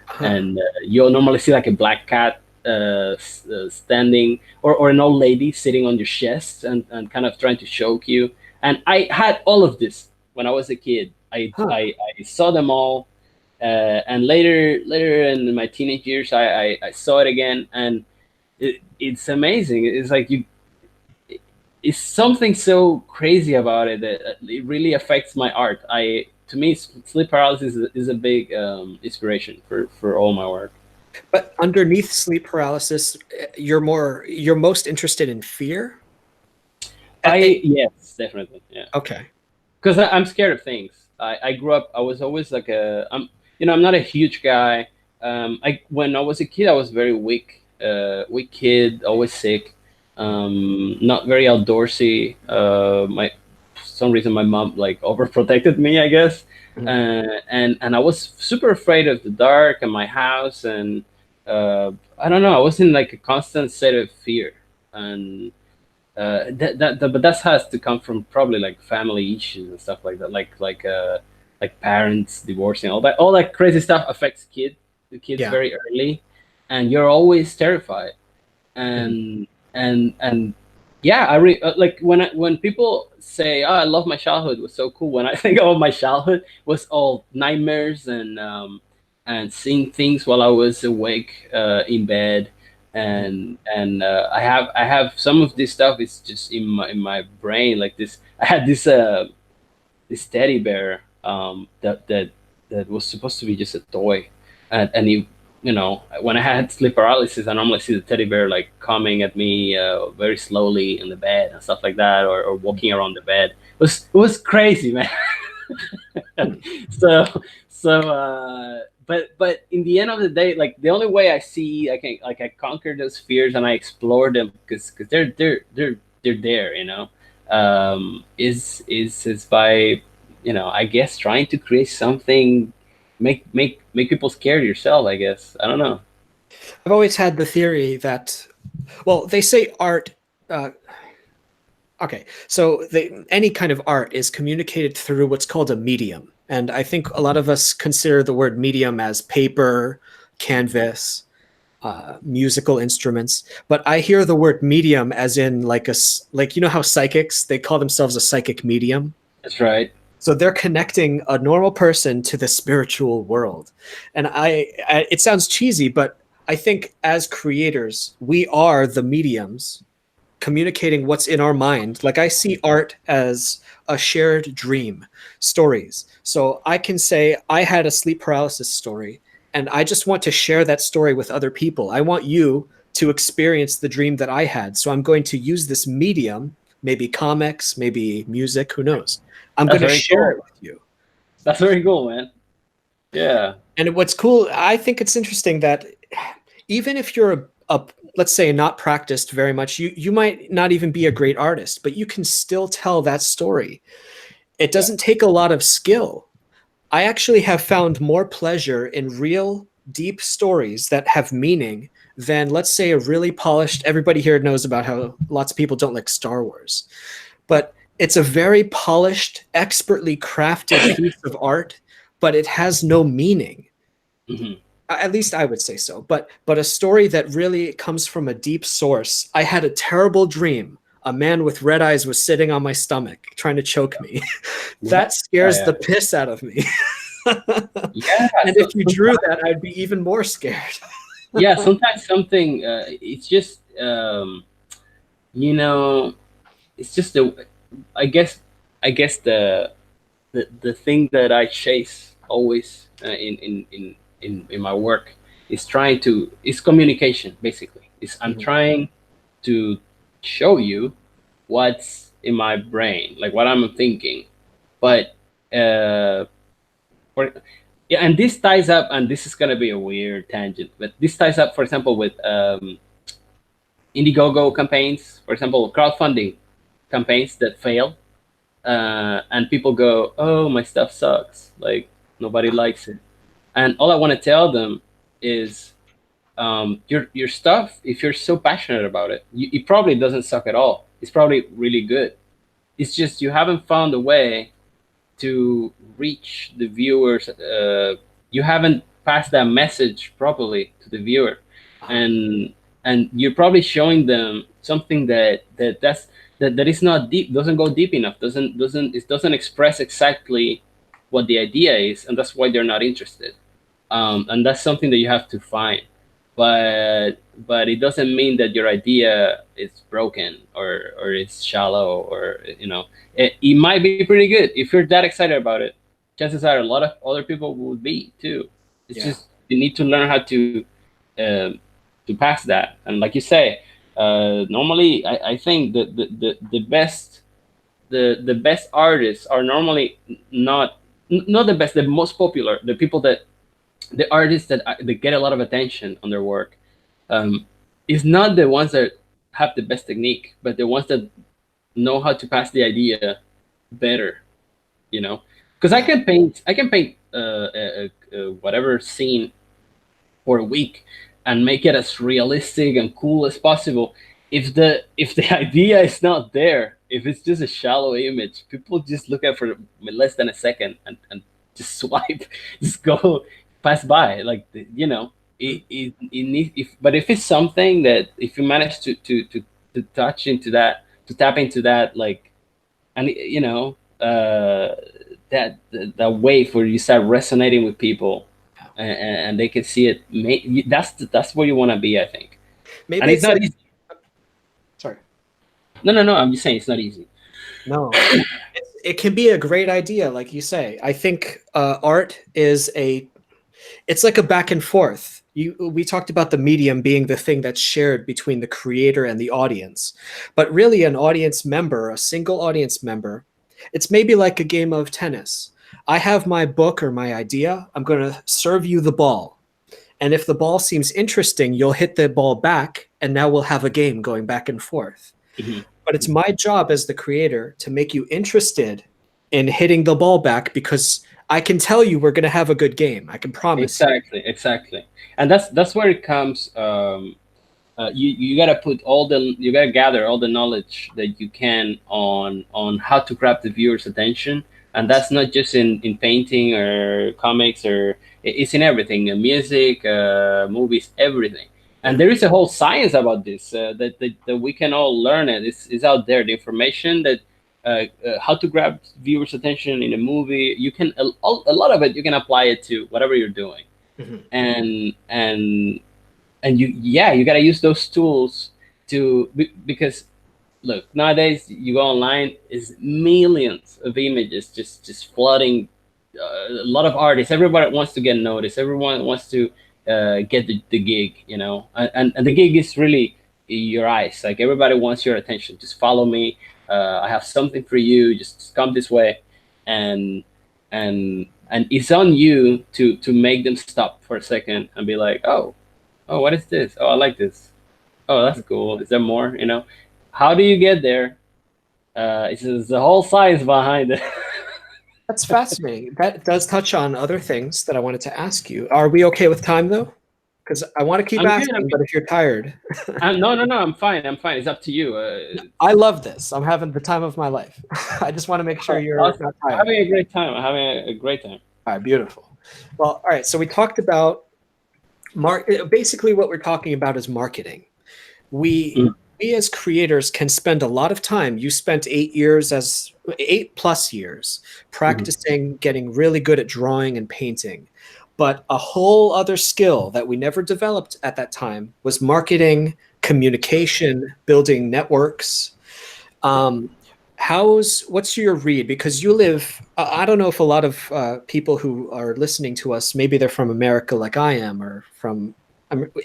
Huh. and you'll normally see like a black cat standing, or an old lady sitting on your chest and kind of trying to choke you. And I had all of this when I was a kid. Huh. I saw them all, and later in my teenage years, I saw it again, and it's amazing. It's like it's something so crazy about it that it really affects my art. To me, sleep paralysis is a big inspiration for all my work. But underneath sleep paralysis, you're most interested in fear? Yes, definitely, yeah. Okay. Because I'm scared of things. I grew up. I was always like I'm not a huge guy. When I was a kid, I was very weak, weak kid, always sick, not very outdoorsy. My For some reason my mom like overprotected me, I guess, Mhm. and I was super afraid of the dark and my house, and I don't know. I was in like a constant state of fear, and but that has to come from probably like family issues and stuff like that, like parents divorcing, all that crazy stuff affects the kids Yeah. very early, and you're always terrified. Mhm. And and and yeah, like when people say, "Oh, I love my childhood, it was so cool," when I think of my childhood, it was all nightmares, and seeing things while I was awake in bed, and I have some of this stuff is just in my brain like this. I had this teddy bear that was supposed to be just a toy, and he, when I had sleep paralysis, I normally see the teddy bear like coming at me very slowly in the bed and stuff like that, or walking around the bed. It was crazy, man. so but in the end of the day, like the only way I see I conquer those fears and I explore them because they're there, is by, I guess, trying to create something, make people scared yourself, I guess. I don't know. I've always had the theory that, well, they say art. Uh, okay, so any kind of art is communicated through what's called a medium, and I think a lot of us consider the word medium as paper, canvas, musical instruments. But I hear the word medium as in like how psychics, they call themselves a psychic medium. That's right. So they're connecting a normal person to the spiritual world. And it sounds cheesy, but I think as creators, we are the mediums communicating what's in our mind. Like I see art as a shared dream, stories. So I can say I had a sleep paralysis story and I just want to share that story with other people. I want you to experience the dream that I had. So I'm going to use this medium, maybe comics, maybe music, who knows. I'm That's going to very share it cool. with you. That's very cool, man. Yeah. And what's cool, I think it's interesting that even if you're let's say not practiced very much, you might not even be a great artist, but you can still tell that story. It Yeah. doesn't take a lot of skill. I actually have found more pleasure in real deep stories that have meaning than, let's say, a really polished, everybody here knows about how lots of people don't like Star Wars, but it's a very polished, expertly crafted piece of art, but it has no meaning. Hmm. At least I would say so. But a story that really comes from a deep source. I had a terrible dream. A man with red eyes was sitting on my stomach trying to choke me. Yeah. That scares Yeah. the piss out of me. Yeah. And So, if you drew that, I'd be even more scared. yeah, sometimes something, it's just, you know it's just the, I guess, the thing that I chase always, in my work, is communication. Basically, is I'm Mhm. trying to show you what's in my brain, like what I'm thinking. But for yeah, and this ties up, and this is gonna be a weird tangent, but this ties up, for example, with Indiegogo campaigns, for example, crowdfunding campaigns that fail, and people go, "Oh, my stuff sucks. Like nobody likes it." And all I want to tell them is, your stuff. If you're so passionate about it, it probably doesn't suck at all. It's probably really good. It's just you haven't found a way to reach the viewers. You haven't passed that message properly to the viewer, and you're probably showing them something that is not deep, doesn't go deep enough, doesn't express exactly what the idea is, and that's why they're not interested. And that's something that you have to find. But it doesn't mean that your idea is broken, or it's shallow, or it might be pretty good. If you're that excited about it, chances are a lot of other people would be too. It's Yeah. just you need to learn how um, to pass that. And like you say, normally I think that the best, the best artists are normally not the best, the most popular, the people that, the artists that get a lot of attention on their work, um, is not the ones that have the best technique, but the ones that know how to pass the idea better. Because Yeah. I can paint whatever scene for a week and make it as realistic and cool as possible. If the idea is not there, if it's just a shallow image, people just look at it for less than a second, and just swipe, just go pass by. Like it needs, but if it's something that, if you manage to touch into that, to tap into that, like, and that wave where you start resonating with people, and they can see it. That's where you want to be, I think. And Maybe it's it's not like, easy. sorry. No. I'm just saying it's not easy. No, it can be a great idea, like you say. I think art is it's like a back and forth. We talked about the medium being the thing that's shared between the creator and the audience, but really an audience member, a single audience member, it's maybe like a game of tennis. I have my book or my idea. I'm going to serve you the ball. And if the ball seems interesting, you'll hit the ball back, and now we'll have a game going back and forth. Mhm. But it's my job as the creator to make you interested in hitting the ball back because I can tell you we're going to have a good game. I can promise you. Exactly, and that's where it comes. You gotta you gotta gather all the knowledge that you can on how to grab the viewer's attention, and that's not just in painting or comics, or it's in everything, music, movies, everything. And there is a whole science about this, that we can all learn. It's out there, the information that how to grab viewers attention in a movie. You can a lot of it you can apply it to whatever you're doing. Mhm. And you got to use those tools because look, nowadays you go online, is millions of images just flooding, a lot of artists, everybody wants to get noticed, everyone wants to get the gig, and the gig is really your eyes, like everybody wants your attention, just follow me, I have something for you, just come this way. And and and it's on you to make them stop for a second and be like, oh, what is this? Oh, I like this. Oh, that's cool. Is there more? How do you get there? It's the whole science behind it. That's fascinating. That does touch on other things that I wanted to ask you. Are we okay with time though? Because I want to keep I'm good. asking, but if you're tired, No. I'm fine. I'm fine. It's up to you. I love this. I'm having the time of my life. I just want to make sure you're Awesome. not I'm tired. having a great time. I'm having a great time. All right, beautiful. Well, all right. So we talked about basically what we're talking about is marketing. We Mm. we as creators can spend a lot of time. You spent 8 years as 8+ years Mhm. practicing, getting really good at drawing and painting. But a whole other skill that we never developed at that time was marketing, communication, building networks. Um, what's your read? Because you live, I don't know if a lot of people who are listening to us, maybe they're from America like I am, or from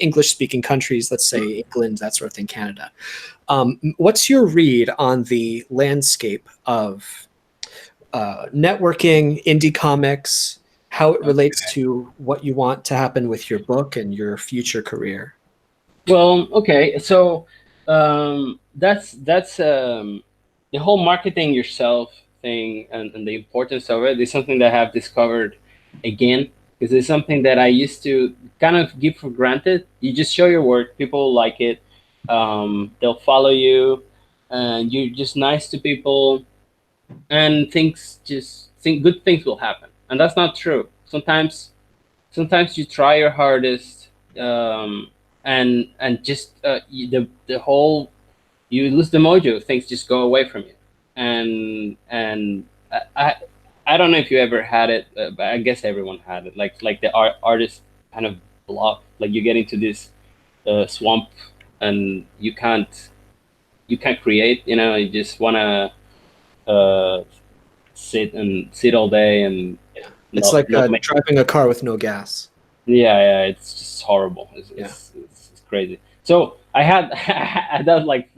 English speaking countries, let's say England, that sort of thing, Canada. What's your read on the landscape of networking, indie comics, how it relates Okay. to what you want to happen with your book and your future career? Well, okay. So that's the whole marketing yourself thing, and the importance of it is something that I have discovered again, because it's something that I used to kind of give for granted. You just show your work, people like it, they'll follow you, and you're just nice to people, and things just think good things will happen. And that's not true. Sometimes you try your hardest, and just the whole, you lose the mojo, things just go away from you. And I don't know if you ever had it, but I guess everyone had it, like the artist kind of block, like you get into this swamp, and you can't create, you just want to sit all day and Yeah. It's not like not make. driving a car with no gas. Yeah, it's just horrible. It's, Yeah. it's, it's, it's crazy. So I had I had like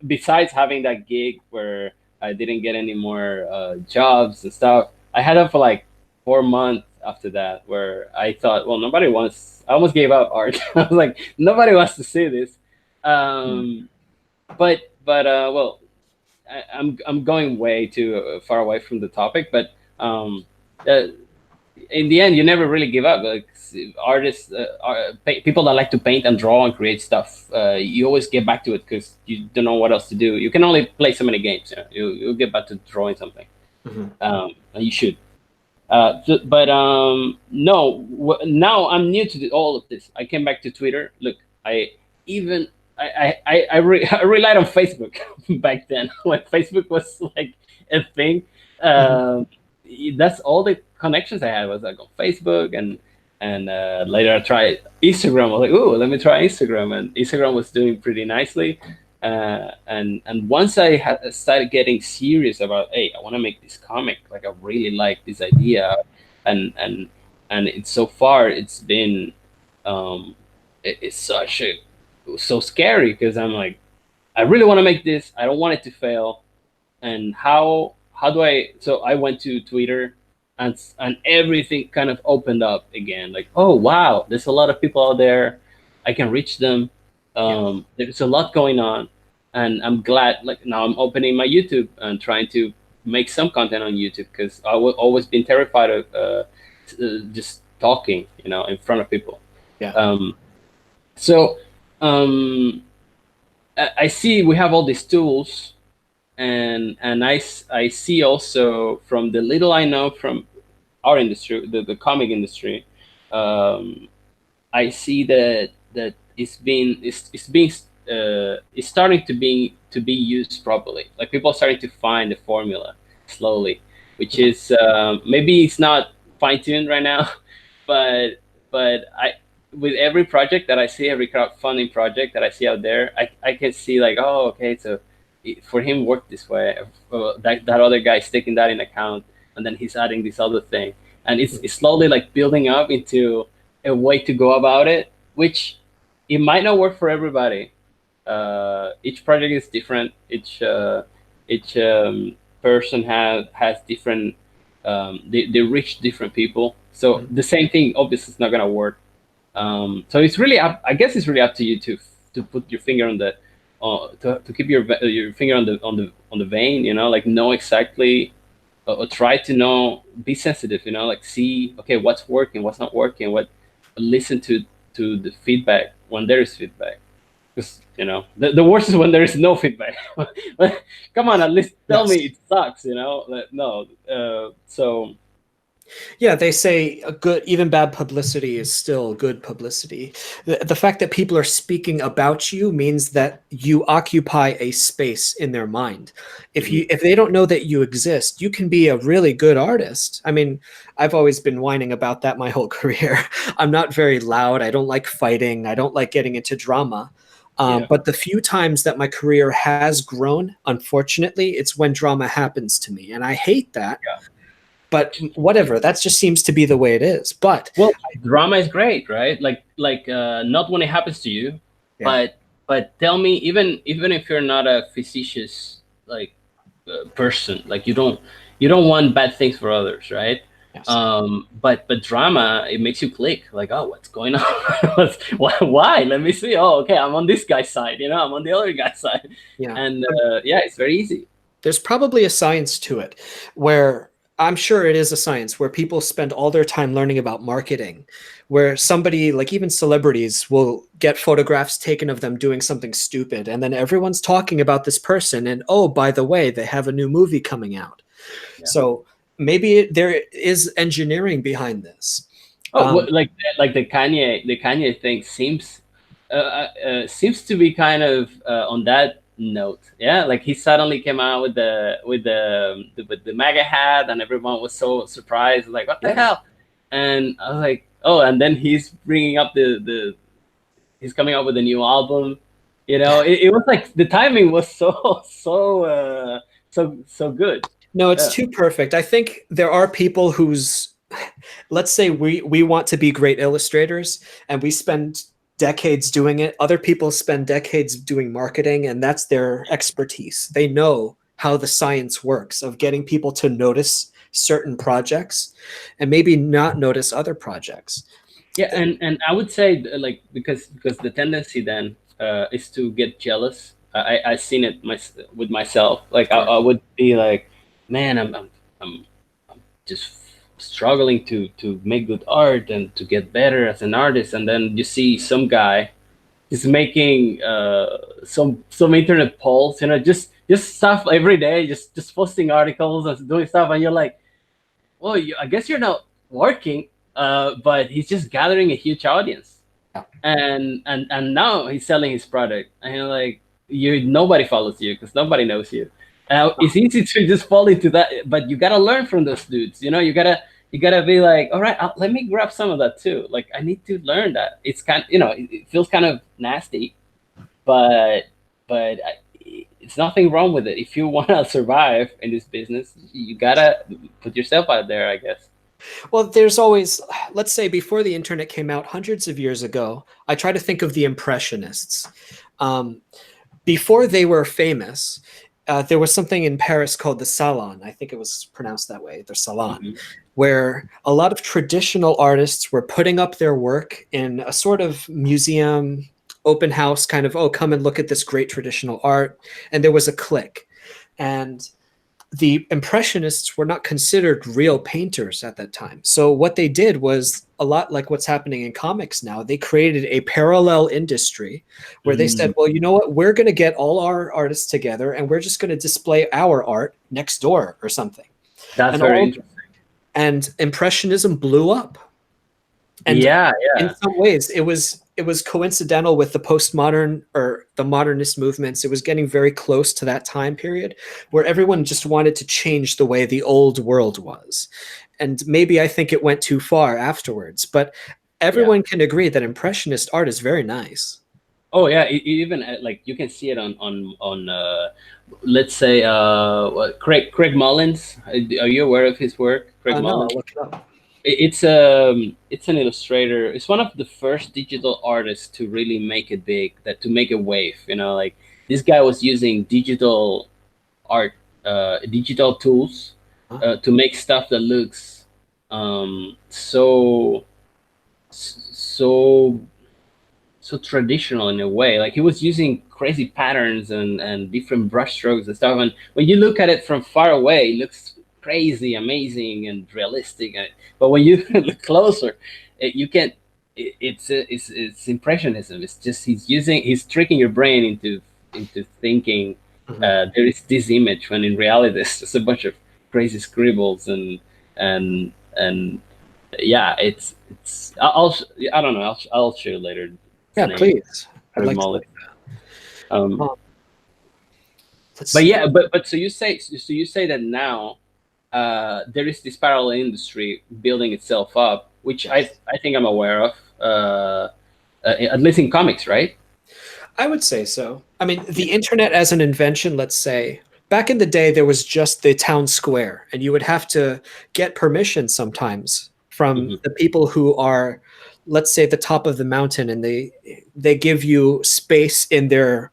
besides having that gig where I didn't get any more jobs and stuff, I had that for like 4 months after that, where I thought, well, nobody wants. I almost gave up art. I was like, nobody wants to see this. Mm. Um, but well, I'm going way too far away from the topic, but uh, in the end, you never really give up. Like artists, people that like to paint and draw and create stuff, you always get back to it because you don't know what else to do. You can only play so many games. You'll get back to drawing something, Mhm. and you should. But no, now I'm new to all of this. I came back to Twitter. Look, I even I relied on Facebook back then when Facebook was like a thing. Mhm. Um, that's all the connections I had was like on Facebook, and later I tried Instagram. I was like, "Ooh, let me try Instagram," and Instagram was doing pretty nicely. And once I had started getting serious about, hey, I want to make this comic. Like, I really like this idea, and and and it's so far it's been, it's so scary because I'm like, I really want to make this. I don't want it to fail. And how do I? So I went to Twitter, and everything kind of opened up again. Like, oh wow, there's a lot of people out there. I can reach them. Yeah. There's a lot going on, and I'm glad. Like, now I'm opening my YouTube and trying to make some content on YouTube because always been terrified of just talking, in front of people. Yeah. So um, I see we have all these tools, and I see also from the little I know from our industry, the comic industry, um, I see that it's starting to be used properly. Like, people are starting to find the formula slowly, which is, maybe it's not fine tuned right now, but I, with every project that I see, every crowdfunding project that I see out there, I can see like, oh, okay, so for him worked this way. That other guy is taking that in account, and then he's adding this other thing, and it's slowly like building up into a way to go about it, which it might not work for everybody. Each project is different. Each person has different. They reach different people. So the same thing obviously is not gonna work. So it's really up. I guess it's really up to you to put your finger on the, to keep your finger on the vein. Like, know exactly, or try to know, be sensitive. Like, see, okay, what's working, what's not working, listen to the feedback when there is feedback. Because the worst is when there is no feedback. Come on, at least tell Yes. me it sucks. Like, no. So Yeah, they say a good, even bad publicity is still good publicity. The fact that people are speaking about you means that you occupy a space in their mind. mhm, If they don't know that you exist, you can be a really good artist. I mean, I've always been whining about that my whole career. I'm not very loud. I don't like fighting. I don't like getting into drama. yeah. But the few times that my career has grown, unfortunately, it's when drama happens to me. And I hate that, but whatever, that just seems to be the way it is. But Well, drama is great, right? Like, not when it happens to you, yeah. but tell me, even if you're not a facetious, like, person, like, you don't want bad things for others, right? Yes. But drama, it makes you click, like, oh, what's going on? Why? Let me see. Oh, okay, I'm on this guy's side. I'm on the other guy's side, Yeah. and yeah, it's very easy. There's probably a science to it where I'm sure it is a science where people spend all their time learning about marketing, where somebody, like even celebrities, will get photographs taken of them doing something stupid. And then everyone's talking about this person. And oh, by the way, they have a new movie coming out. Yeah. So maybe there is engineering behind this. Oh, Um, like the Kanye thing seems to be kind of, on that note. Yeah, like, he suddenly came out with the MAGA hat, and everyone was so surprised, like, what the yeah. hell? And I was like, oh, and then he's bringing up he's coming out with a new album. It was like the timing was so good. No, it's Yeah, too perfect. I think there are people whose, let's say we want to be great illustrators and we spend decades doing it. Other people spend decades doing marketing, and that's their expertise. They know how the science works of getting people to notice certain projects and maybe not notice other projects. yeah, and I would say, like, because the tendency then, is to get jealous. I've seen it with myself. Like, I, Sure. I would be like, man, I'm just struggling to make good art and to get better as an artist, and then you see some guy is making, some internet polls, just stuff every day, just posting articles and doing stuff, and you're like, well, I guess you're not working, but he's just gathering a huge audience, Yeah. and now he's selling his product, and you're like, nobody follows you because nobody knows you. It's easy to just fall into that, but you gotta learn from those dudes. You gotta you gotta be like, all right, let me grab some of that too. Like I need to learn that. It's kind, it feels kind of nasty, but it's nothing wrong with it. If you want to survive in this business, you gotta put yourself out there, I guess. Well, there's always, let's say before the internet came out hundreds of years ago, I try to think of the Impressionists. Um, Before they were famous, there was something in Paris called the Salon. I think it was pronounced that way, the Salon, Hmm. where a lot of traditional artists were putting up their work in a sort of museum, open house kind of, oh, come and look at this great traditional art. And there was a clique. And the Impressionists were not considered real painters at that time. So what they did was a lot like what's happening in comics now. They created a parallel industry where they said, Mm, well, you know what? We're going to get all our artists together and we're just going to display our art next door or something. that's And very all interesting. and Impressionism blew up. And Yeah, in yeah. some ways it was coincidental with the postmodern or the modernist movements. It was getting very close to that time period where everyone just wanted to change the way the old world was. And maybe I think it went too far afterwards, but Yeah. everyone can agree that impressionist art is very nice. Oh yeah, even like you can see it on let's say Craig Mullins. Are you aware of his work, Craig No, I'll Mullins? look it up. It's an illustrator. It's one of the first digital artists to really make it big, that to make a wave. Like this guy was using digital art, digital tools, Huh? to make stuff that looks so so traditional in a way. Like he was using crazy patterns and different brush strokes and stuff. And when you look at it from far away, it looks crazy, amazing, and realistic. But when you look closer, you can't. It's impressionism. It's just he's tricking your brain into thinking Mhm. there is this image when in reality there's just a bunch of crazy scribbles and yeah, I don't know. I'll show you later his Yeah, name, please. I'd Craig like to. Mullet. Um, Um, let's but see. yeah, but so you say that now there is this parallel industry building itself up, which I Yes. I think I'm aware of. At least in comics, right? I would say so. I mean, the internet as an invention, let's say, back in the day, there was just the town square, and you would have to get permission sometimes from Hmm. the people who are, let's say, at the top of the mountain, and they give you space in their.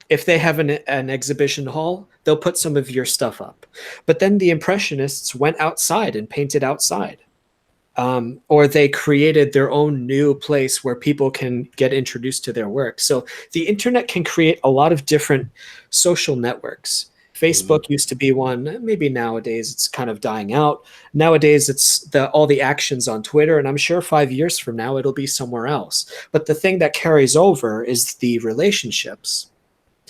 If they have an exhibition hall, they'll put some of your stuff up. But then the Impressionists went outside and painted outside, or they created their own new place where people can get introduced to their work. So the internet can create a lot of different social networks. Hmm. Facebook used to be one. Maybe nowadays it's kind of dying out. Nowadays it's all the actions on Twitter, and I'm sure 5 years from now it'll be somewhere else. But the thing that carries over is the relationships.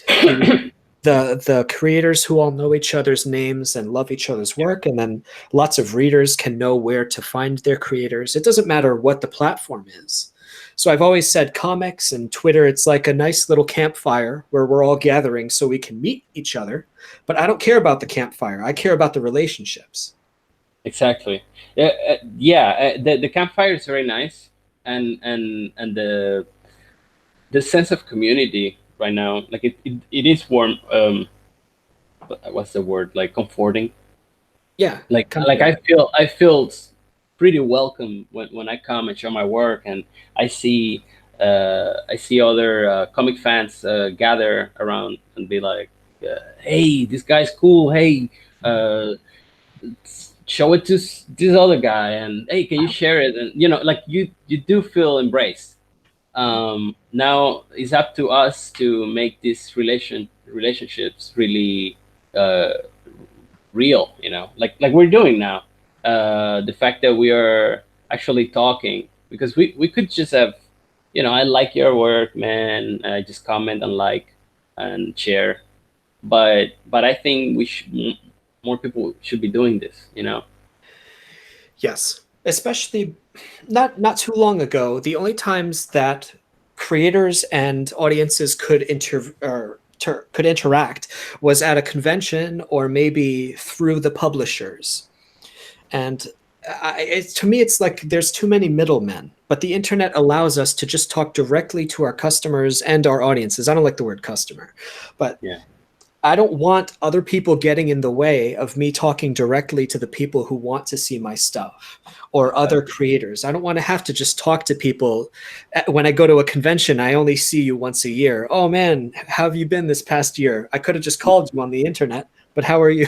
The the creators who all know each other's names and love each other's work, and then lots of readers can know where to find their creators. It doesn't matter what the platform is. So I've always said comics and Twitter, it's like a nice little campfire where we're all gathering so we can meet each other. But I don't care about the campfire. I care about the relationships. Exactly. Yeah. The campfire is very nice, and the sense of community right now, like it is warm. What's the word? Like comforting. Yeah, Like I feel pretty welcome when I come and show my work, and I see other comic fans gather around and be like, hey, this guy's cool. Hey, uh, show it to this other guy, and hey, can you share it? And like you do feel embraced. Now it's up to us to make these relationships really uh, real, like we're doing now. The fact that we are actually talking, because we could just have, I like your work, man. I just comment and like and share, but I think more people should be doing this. yes. Especially not too long ago, the only times that creators and audiences could interact was at a convention or maybe through the publishers. And to me, it's like there's too many middlemen, but the internet allows us to just talk directly to our customers and our audiences. I don't like the word customer, but Yeah. I don't want other people getting in the way of me talking directly to the people who want to see my stuff or other creators. I don't want to have to just talk to people. When I go to a convention, I only see you once a year. Oh man, how have you been this past year? I could have just called you on the internet, but how are you?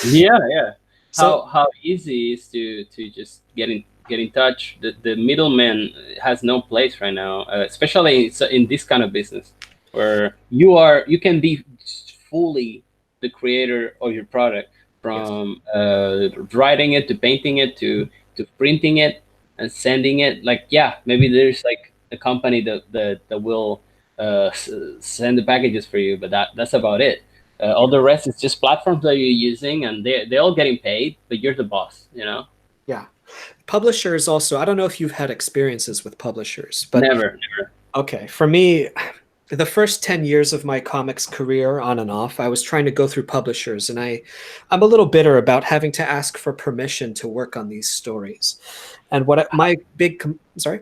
Yeah, yeah. So How easy is to just get in touch. The middleman has no place right now, especially in this kind of business where you can be fully the creator of your product, yes, from writing it to painting it to printing it and sending it. Like, yeah, maybe there's like a company that will send the packages for you, but that's about it. All yeah, the rest is just platforms that you're using, and they're all getting paid, but you're the boss, you know? yeah. Publishers also, I don't know if you've had experiences with publishers, but Never, never. okay, for me, the first 10 years of my comics career on and off, I was trying to go through publishers, and I'm a little bitter about having to ask for permission to work on these stories. And my sorry?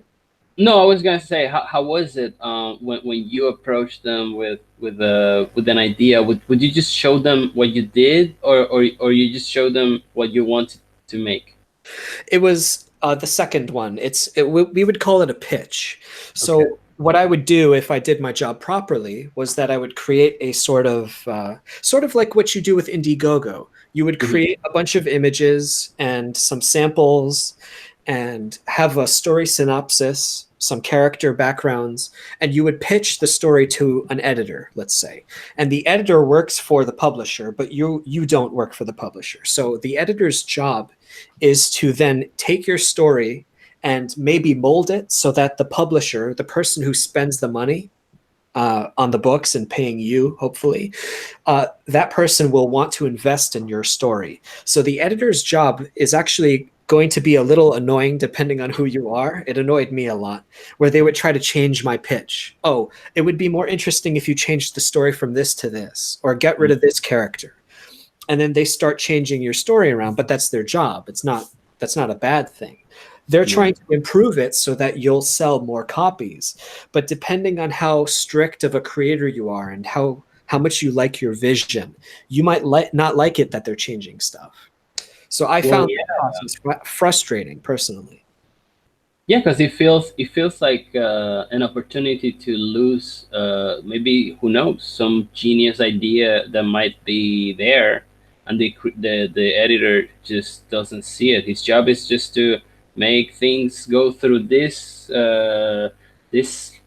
No, I was gonna say, how was it when you approached them with an idea? Would you just show them what you did, or you just show them what you wanted to make? It was the second one. We would call it a pitch. Okay. So what I would do if I did my job properly was that I would create a sort of like what you do with Indiegogo. You would Mhm. create a bunch of images and some samples and have a story synopsis, some character backgrounds, and you would pitch the story to an editor, let's say. And the editor works for the publisher, but you don't work for the publisher. So the editor's job is to then take your story and maybe mold it so that the publisher, the person who spends the money on the books and paying you, hopefully, that person will want to invest in your story. So the editor's job is actually going to be a little annoying depending on who you are. It annoyed me a lot, where they would try to change my pitch. Oh, it would be more interesting if you changed the story from this to this, or get rid of this character. And then they start changing your story around, but that's their job. That's not a bad thing. They're Yeah. trying to improve it so that you'll sell more copies. But depending on how strict of a creator you are and how much you like your vision, you might not like it that they're changing stuff. So I Well, found yeah, that process frustrating personally. yeah, because it feels like an opportunity to lose, maybe, who knows, some genius idea that might be there, and the editor just doesn't see it. His job is just to make things go through this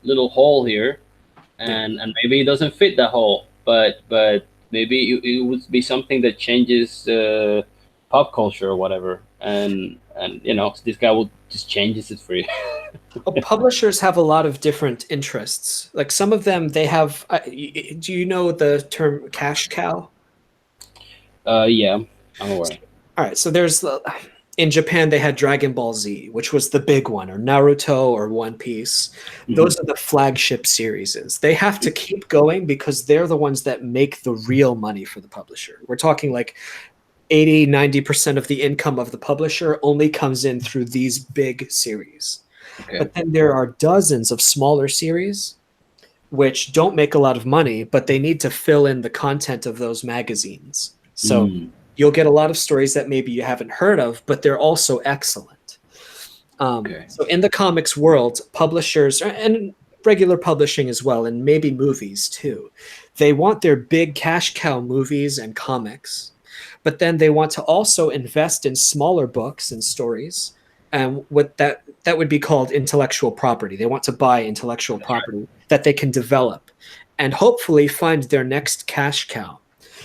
little hole here, Yeah. and maybe it doesn't fit that hole, but maybe it would be something that changes pop culture or whatever, and this guy will just changes it for you. Well, publishers have a lot of different interests. Like some of them, they have. Do you know the term cash cow? Yeah, I'm aware. All right, so in Japan they had Dragon Ball Z, which was the big one, or Naruto or One Piece. Hmm. Those are the flagship series. They have to keep going because they're the ones that make the real money for the publisher. We're talking like 80-90% of the income of the publisher only comes in through these big series. Okay. But then there are dozens of smaller series which don't make a lot of money, but they need to fill in the content of those magazines. So Mm, you'll get a lot of stories that maybe you haven't heard of, but they're also excellent. okay. So in the comics world, publishers and regular publishing as well, and maybe movies too, they want their big cash cow movies and comics, but then they want to also invest in smaller books and stories. And what that would be called intellectual property. They want to buy intellectual property that they can develop and hopefully find their next cash cow.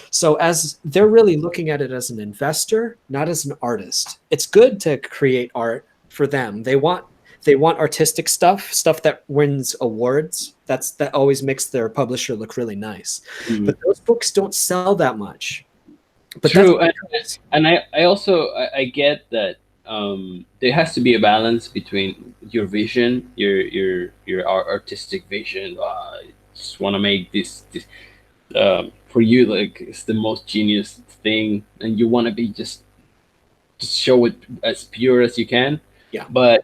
So as they're really looking at it as an investor, not as an artist. It's good to create art for them. They want artistic stuff that wins awards. That always makes their publisher look really nice. Mm. But those books don't sell that much. But that's True, and I also I get that there has to be a balance between your vision, your artistic vision. I just want to make this for you, like, it's the most genius thing, and you want to be just just show it as pure as you can. Yeah. But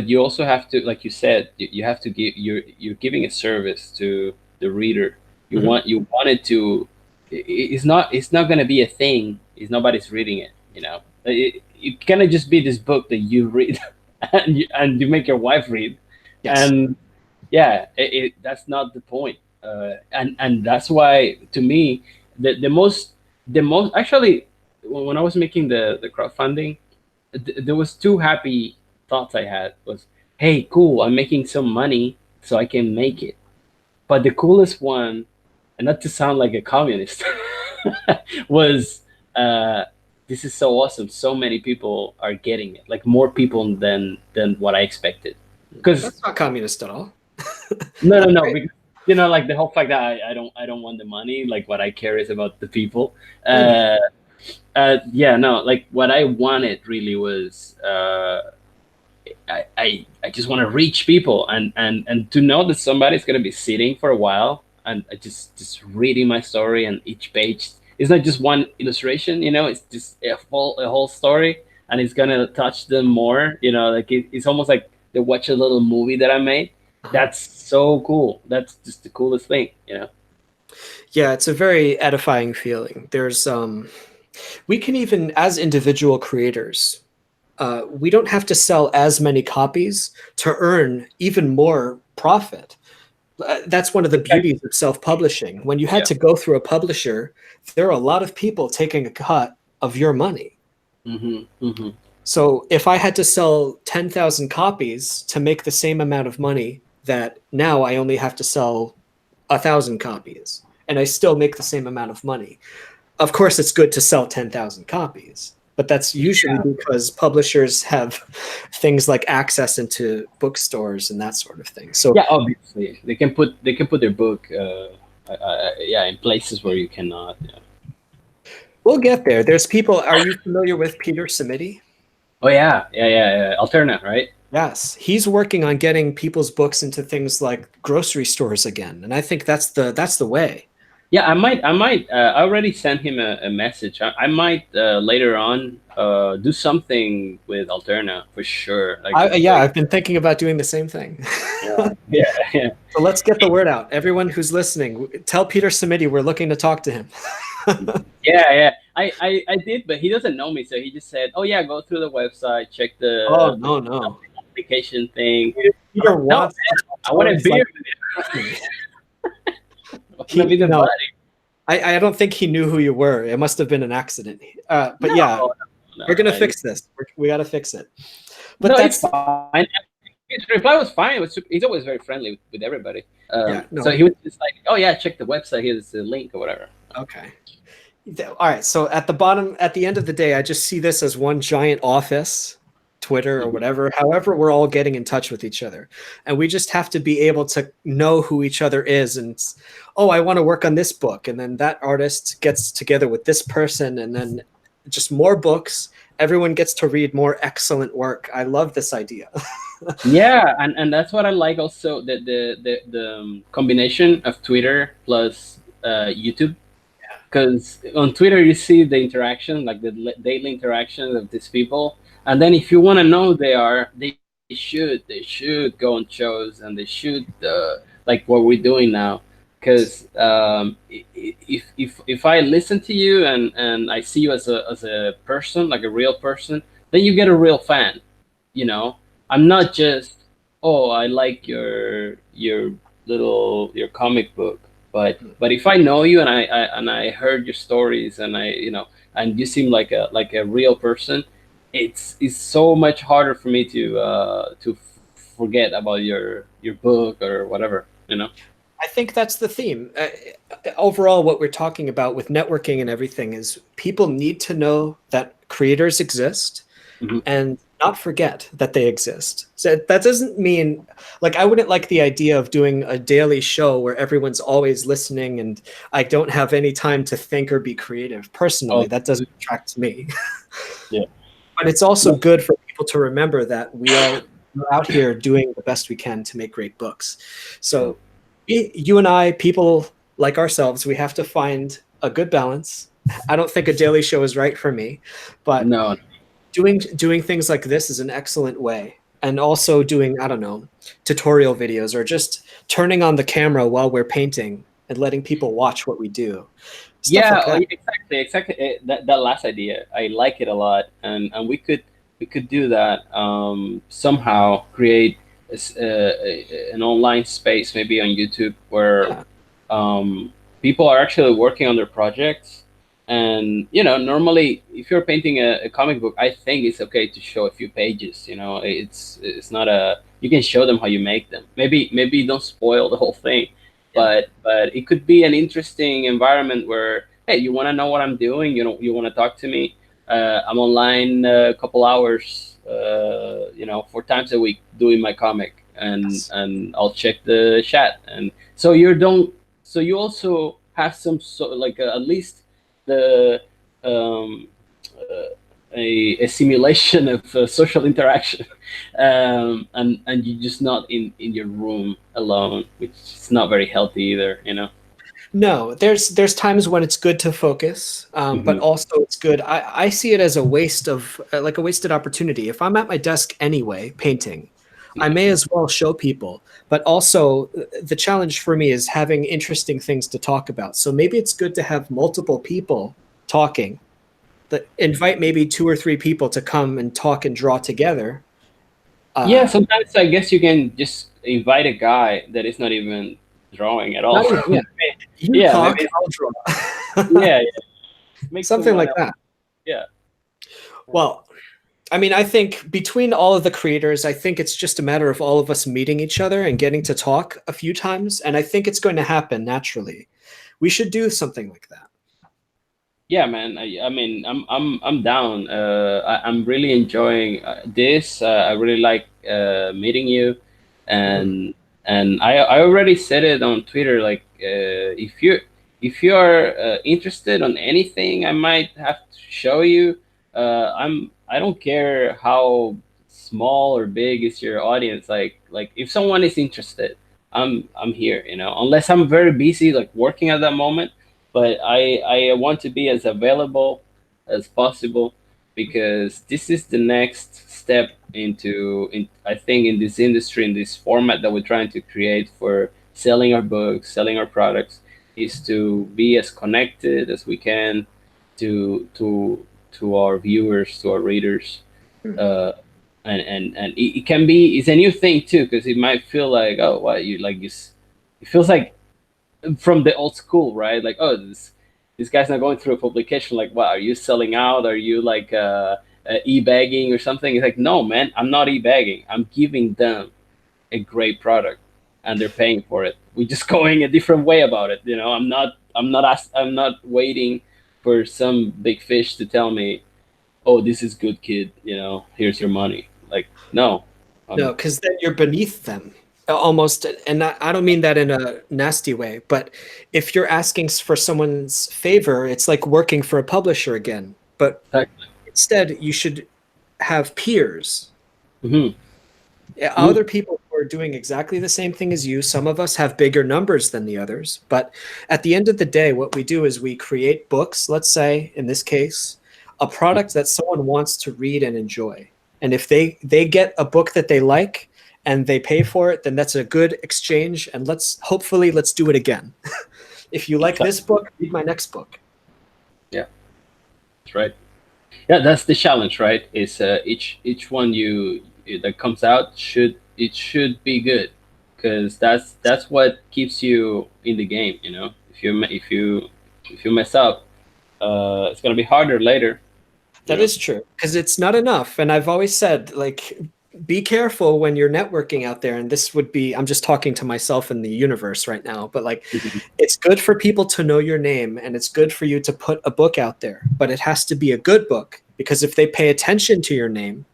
you also have to, like you said, you have to give, you're giving a service to the reader. You want it to, it's not going to be a thing if nobody's reading it, you know. It cannot just be this book that you read and you make your wife read. Yes. And yeah, that's not the point. And that's why, to me, the most actually, when I was making the crowdfunding, there was two happy thoughts I had. Was, hey, cool, I'm making some money so I can make it. But the coolest one, and not to sound like a communist, was, uh, this is so awesome. So many people are getting it, like more people than what I expected. Because That's not communist at all. no, because, like the whole fact that I don't want the money. Like, what I care is about the people. Yeah, no, like what I wanted really was, I just want to reach people, and to know that somebody's gonna be sitting for a while and just reading my story, and each page is not just one illustration, it's just a whole story, and it's gonna touch them more, like it's almost like they watch a little movie that I made. That's so cool. That's just the coolest thing. Yeah, it's a very edifying feeling. We can, even as individual creators, we don't have to sell as many copies to earn even more profit. That's one of the beauties of self-publishing. When you had to go through a publisher, there are a lot of people taking a cut of your money. So if I had to sell 10,000 copies to make the same amount of money that now I only have to sell 1,000 copies, and I still make the same amount of money. Of course, it's good to sell 10,000 copies, but that's usually because publishers have things like access into bookstores and that sort of thing. So yeah, obviously they can put their book, in places where you cannot. Yeah. We'll get there. There's people. Are you familiar with Peter Samiti? Oh yeah. Alterna, right? Yes, he's working on getting people's books into things like grocery stores again, and I think that's the way. Yeah, I already sent him a message. I might, later on, do something with Alterna for sure. I've been thinking about doing the same thing. Yeah. So let's get the word out. Everyone who's listening, tell Peter Samiti we're looking to talk to him. Yeah. I did, but he doesn't know me, so he just said, "Oh yeah, go through the website, check the no application thing." Peter wants. I want to be no, I don't think he knew who you were. It must have been an accident. But no, we're gonna fix this. We got to fix it. But no, that's fine. His reply was fine. He's always very friendly with everybody. So he was just like, "Oh yeah, check the website. Here's the link or whatever." Okay. All right. So at the end of the day, I just see this as one giant office, Twitter or whatever. However, we're all getting in touch with each other, and we just have to be able to know who each other is. And I want to work on this book, and then that artist gets together with this person, and then just more books. Everyone gets to read more excellent work. I love this idea. Yeah, and that's what I like also, the combination of Twitter plus YouTube. Because on Twitter you see the interaction, like the daily interactions of these people, and then if you want to know they should go on shows, and they should, like what we're doing now. Because if I listen to you and I see you as a person, like a real person, then you get a real fan. I'm not just, oh, I like your comic book. But if I know you, and I heard your stories, and and you seem like a real person, it's so much harder for me to forget about your book or whatever. I think that's the theme. Overall, what we're talking about with networking and everything is people need to know that creators exist, and not forget that they exist. So that doesn't mean, like, I wouldn't like the idea of doing a daily show where everyone's always listening and I don't have any time to think or be creative. Personally, that doesn't attract me. Yeah. But it's also good for people to remember that we're out here doing the best we can to make great books. So you and I, people like ourselves, we have to find a good balance. I don't think a daily show is right for me, but no. doing things like this is an excellent way. And also doing, I don't know, tutorial videos or just turning on the camera while we're painting and letting people watch what we do. Stuff Yeah, like that. exactly. That last idea, I like it a lot, and we could do that, somehow. Create an online space, maybe on YouTube, where Yeah. people are actually working on their projects. And normally, if you're painting a comic book, I think it's okay to show a few pages. It's not a you can show them how you make them. Maybe don't spoil the whole thing, Yeah. but it could be an interesting environment where, hey, you want to know what I'm doing, you want to talk to me. I'm online a couple hours, 4 times a week doing my comic, and Yes. I'll check the chat. And so you don't so you also have some, so like, at least the um, uh, a simulation of social interaction. And you're just not in your room alone, which is not very healthy either. No, there's times when it's good to focus, but Hmm. also it's good. I see it as a waste of like a wasted opportunity. If I'm at my desk anyway painting, I Yeah. may as well show people. But also the challenge for me is having interesting things to talk about. So maybe it's good to have multiple people talking. That invite maybe 2 or 3 people to come and talk and draw together. Yeah, Uh, sometimes I guess you can just invite a guy that is not even drawing at all. Not even, yeah. You Yeah, maybe talk, I'll draw. yeah, yeah. Make Something someone like else. that. Yeah. Well, I mean, I think between all of the creators, I think it's just a matter of all of us meeting each other and getting to talk a few times. And I think it's going to happen naturally. We should do something like that. Yeah, man. I mean, I'm down. I'm really enjoying this. I really like meeting you, Mhm. and I already said it on Twitter. Like, if you are interested on anything, I might have to show you. I don't care how small or big is your audience. Like if someone is interested, I'm here. Unless I'm very busy, like working at that moment, but I want to be as available as possible, because this is the next step I think, in this industry, in this format that we're trying to create for selling our books, selling our products, is to be as connected as we can to our viewers, to our readers. uh, and it can be, it's a new thing too, because it might feel like, oh, what you like, it feels like from the old school, right? Like, oh, this guy's not going through a publication. Like, what, are you selling out? Are you like e-bagging or something? It's like, no, man, I'm not e-bagging. I'm giving them a great product, and they're paying for it. We're just going a different way about it. I'm not waiting for some big fish to tell me, oh, this is good, kid. Here's your money. Like, no. No, because then you're beneath them almost. And I don't mean that in a nasty way, but if you're asking for someone's favor, it's like working for a publisher again. But instead, you should have peers. Mm-hmm. Yeah, Mm-hmm. other people who are doing exactly the same thing as you. Some of us have bigger numbers than the others, but at the end of the day, what we do is we create books, let's say in this case, a product that someone wants to read and enjoy. And if they get a book that they like and they pay for it, then that's a good exchange. And let's do it again. If you like this book, read my next book. Yeah, that's right. Yeah, that's the challenge, right? Is each one that comes out should be good, because that's what keeps you in the game. If you mess up, it's gonna be harder later. You That know. is true because it's not enough. And I've always said, like, be careful when you're networking out there. And this would be, I'm just talking to myself in the universe right now, but like, it's good for people to know your name and it's good for you to put a book out there, but it has to be a good book because if they pay attention to your name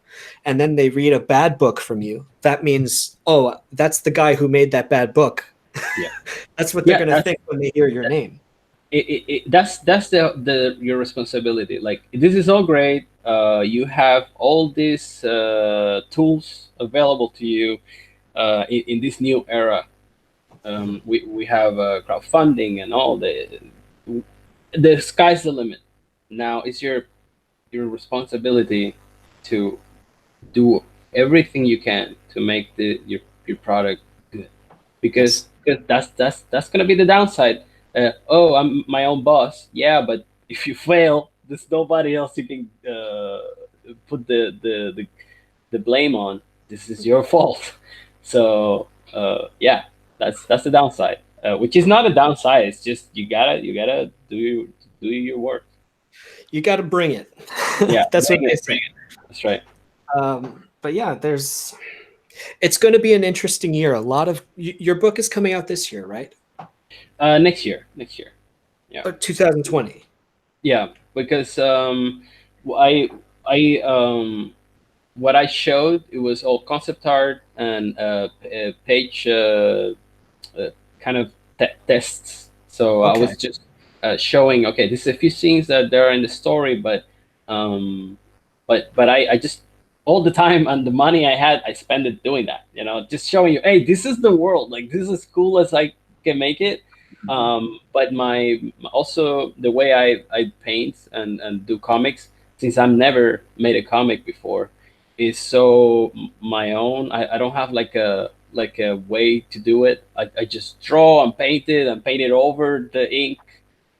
and then they read a bad book from you, that means, oh, that's the guy who made that bad book. Yeah, That's what they're yeah. going to think when they hear your name. That's the your responsibility. Like, this is all great. You have all these tools available to you in this new era. We have crowdfunding and all the sky's the limit. Now it's your responsibility to do everything you can to make your product good, because Yes. that's gonna be the downside. Oh, I'm my own boss. Yeah, but if you fail, there's nobody else you can put the blame on. This is your fault. So yeah, that's the downside. Which is not a downside. It's just you gotta do your work. You got to bring it. Yeah, That's what I bring say. it. That's right. But yeah, it's going to be an interesting year. A lot of your book is coming out this year, right? Next year. Next year. Yeah. 2020. Yeah, because I I what I showed, it was all concept art and page uh, kind of tests. So I Okay. was just showing, okay, this is a few scenes that there are in the story, um, but I just all the time and the money I had, I spent it doing that. Just showing you, hey, this is the world. Like, this is as cool as I can make it. But my also the way I paint and do comics, since I've never made a comic before, is so my own. I don't have like a way to do it. I just draw and paint it over the ink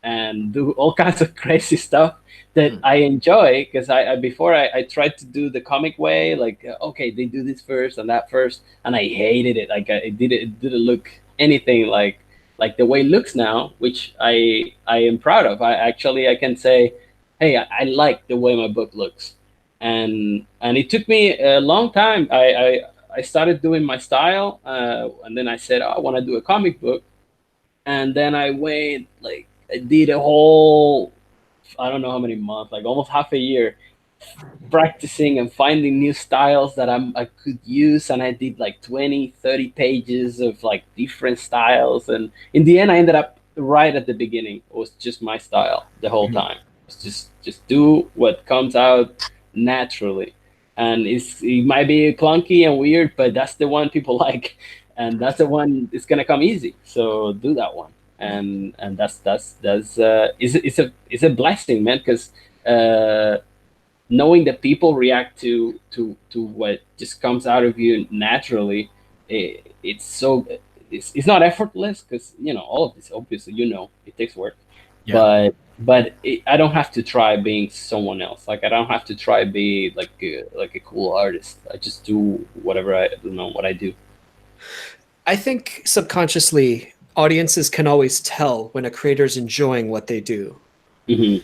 and do all kinds of crazy stuff that Hmm. I enjoy, because I before I tried to do the comic way, like okay, they do this first and that first, and I hated it. Like it didn't look anything like the way it looks now, which I am proud of. I can say, hey, I like the way my book looks, and it took me a long time. I started doing my style, and then I said, oh, I want to do a comic book, and then I went like I did a whole, I don't know how many months, like almost half a year, practicing and finding new styles that I could use, and I did like 20, 30 pages of like different styles, and in the end I ended up right at the beginning. It was just my style the whole Mhm. time. It's just do what comes out naturally, and it might be clunky and weird, but that's the one people like, and that's the one it's gonna come easy. So do that one, and that's it's a blessing, man, because knowing that people react to what just comes out of you naturally, it's so it's not effortless, because all of this, obviously, it takes work, Yeah. I don't have to try being someone else. Like, I don't have to try be like a cool artist. I just do whatever I don't know what I do. I think subconsciously audiences can always tell when a creator's enjoying what they do. Hmm.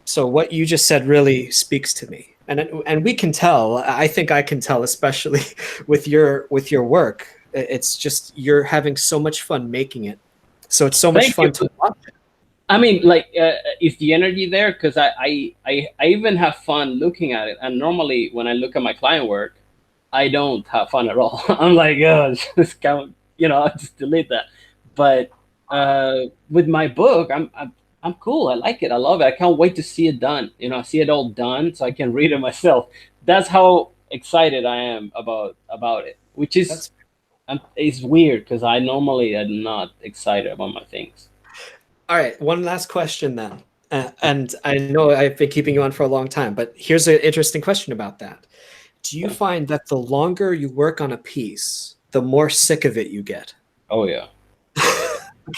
So what you just said really speaks to me, and we can tell. I think I can tell, especially with your work. It's just you're having so much fun making it, so it's so much Thank you. fun to watch. I mean, like, is the energy there? Because I even have fun looking at it. And normally, when I look at my client work, I don't have fun at all. I'm like, oh, just count, I'll just delete that. But with my book, I'm cool. I like it. I love it. I can't wait to see it done. See it all done so I can read it myself. That's how excited I am about it. Which is, That's it's weird, because I normally am not excited about my things. all right. One last question then, and I know I've been keeping you on for a long time, but here's an interesting question about that. Do you find that the longer you work on a piece, the more sick of it you get? Oh yeah. Yeah.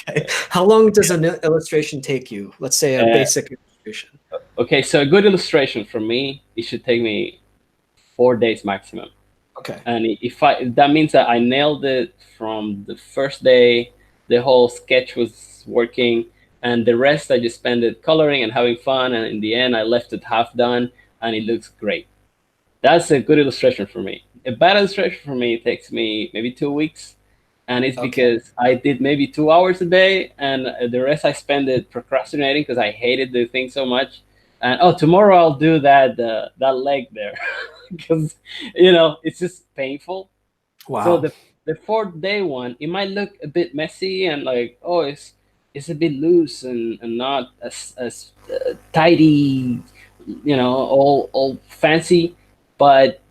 Okay. How long does an illustration take you? Let's say a Uh, basic illustration. okay, so a good illustration for me, it should take me 4 days maximum. Okay. And that means that I nailed it from the first day, the whole sketch was working, and the rest I just spent it coloring and having fun, and in the end I left it half done, and it looks great. That's a good illustration for me. A bad illustration for me takes me maybe 2 weeks, and it's Okay. because I did maybe 2 hours a day, and the rest I spend it procrastinating because I hated the thing so much. And oh, tomorrow I'll do that leg there, because it's just painful. So Wow. the 4th day one, it might look a bit messy and like, oh, it's a bit loose and not as tidy, all fancy, but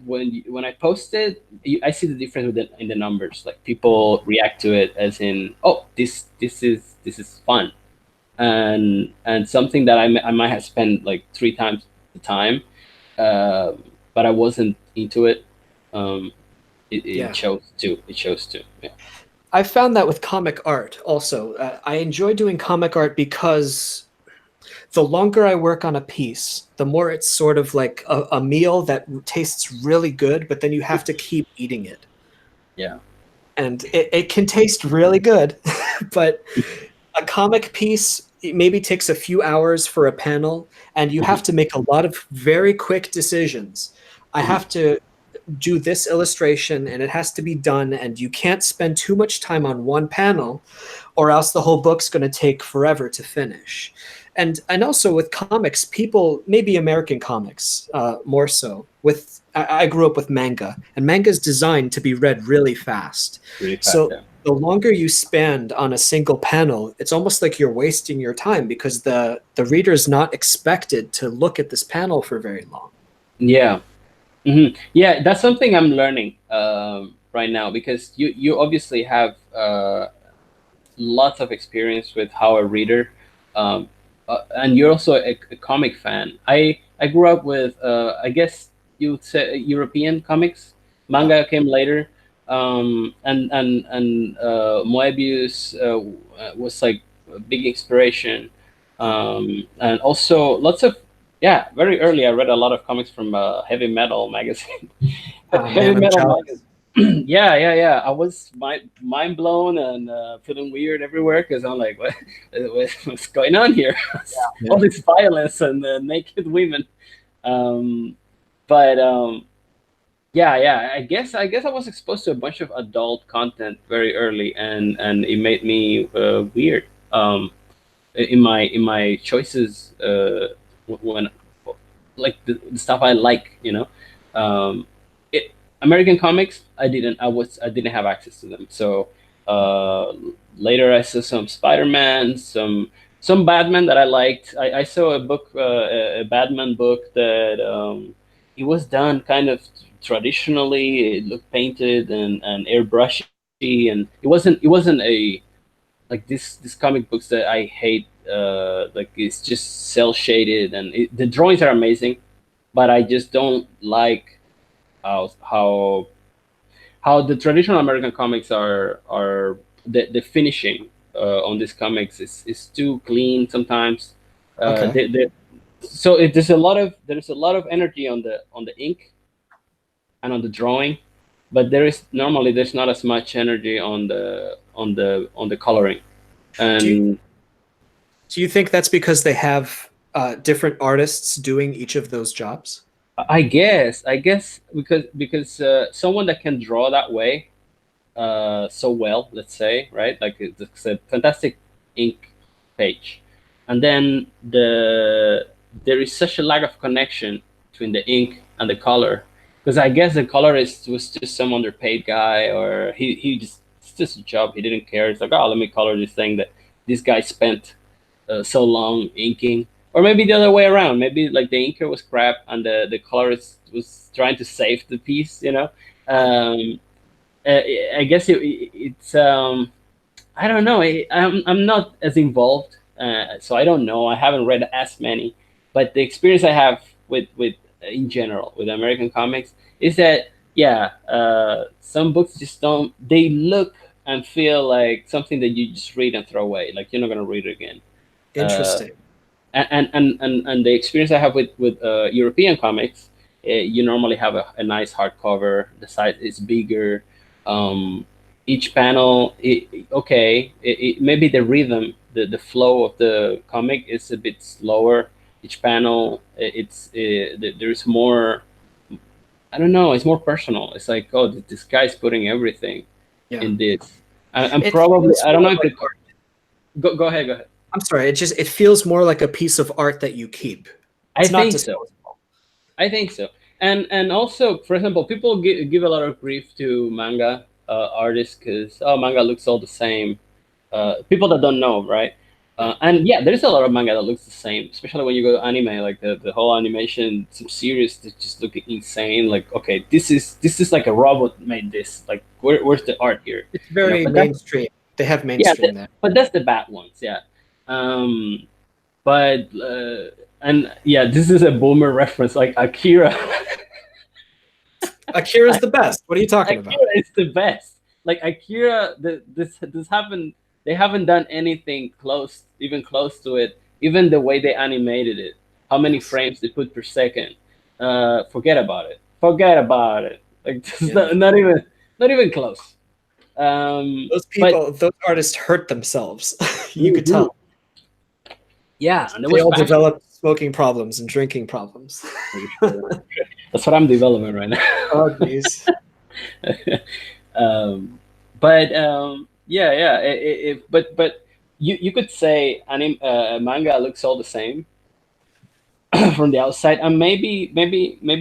when I post it, I see the difference in the numbers. Like, people react to it as in, oh, this is fun, and something that I might have spent like 3 times the time, uh, but I wasn't into it. Um, it Yeah. chose to. It chose to. Yeah. I found that with comic art also. I enjoy doing comic art because the longer I work on a piece, the more it's sort of like a meal that tastes really good, but then you have to keep eating it. Yeah. And it can taste really good, but a comic piece it maybe takes a few hours for a panel, and you have Mhm. to make a lot of very quick decisions. I Mhm. have to do this illustration and it has to be done, and you can't spend too much time on one panel or else the whole book's going to take forever to finish. And also with comics, people, maybe American comics more so, with I grew up with manga, and manga is designed to be read really fast. Really fast. So Yeah. the longer you spend on a single panel, it's almost like you're wasting your time because the reader is not expected to look at this panel for very long. Yeah. Yeah, that's something I'm learning right now, because you obviously have lots of experience with how a reader, um, and you're also a comic fan. I grew up with I guess you would say European comics. Yeah. Manga came later, and Moebius was like a big inspiration, and also lots of, yeah, very early I read a lot of comics from Heavy Metal magazine. Oh Heavy man, I'm Metal magazine. jealous. Yeah, yeah, yeah. I was mind blown and feeling weird everywhere, because I'm like, what's going on here? Yeah. All this violence and naked women. Um, but yeah, yeah. I guess I was exposed to a bunch of adult content very early, and it made me weird in my choices when, like, the stuff I like, Um, it, American comics, I didn't have access to them. So uh, later I saw some Spider-Man, some Batman that I liked. I saw a book, a Batman book that it was done kind of traditionally. It looked painted and airbrushy, and it wasn't a, like, this comic books that I hate. Like, it's just cell shaded, and the drawings are amazing, but I just don't like how how the traditional American comics are the finishing on these comics is too clean sometimes. Okay. So there's a lot of energy on the ink and on the drawing, but there's not as much energy on the coloring. Do you And do you think that's because they have different artists doing each of those jobs? I guess because someone that can draw that way so well, let's say, right? Like, it's a fantastic ink page, and then there is such a lack of connection between the ink and the color, because I guess the colorist was just some underpaid guy, or he just, it's just a job. He didn't care. It's like, oh, let me color this thing that this guy spent so long inking. Or maybe the other way around. Maybe, like, the inker was crap and the colorist was trying to save the piece. Um, I guess it's I don't know. I'm not as involved, so I don't know. I haven't read as many, but the experience I have with in general with American comics is that, yeah, some books just don't. They look and feel like something that you just read and throw away. Like, you're not gonna read it again. Uh, Interesting. and the experience I have with European comics, you normally have a nice hardcover. The size is bigger. Um, each panel, okay, maybe the rhythm, the flow of the comic is a bit slower. Each panel, there's more. I don't know. It's more personal. It's like, oh, this guy's putting everything Yeah. in this. And It probably, feels I don't know more if like the art. go ahead, go ahead. I'm sorry. It feels more like a piece of art that you keep. I It's not think so. disposable. I think so. And also, for example, people give a lot of grief to manga artists, because, oh, manga looks all the same. People that don't know, right? Yeah. And yeah, there's a lot of manga that looks the same, especially when you go to anime. Like, the whole animation, some series that just look insane. Like, okay, this is like a robot made this. Like, where's the art here? It's very But that's, mainstream. They have yeah, mainstream there. but that's the bad ones. Yeah. But And yeah, this is a boomer reference, like Akira. Akira's the best. What are you talking about? Akira is the best. Like Akira, this haven't they haven't done anything close, even close to it. Even the way they animated it, how many Yes. frames they put per second. Forget about it. Forget about it. Like just Yeah. not even close. But Those artists hurt themselves. You could mhm, tell. yeah, and there They was all passion. developed smoking problems and drinking problems. For sure. That's what I'm developing right now. Oh, geez. But yeah, yeah. But you could say manga looks all the same from the outside, and maybe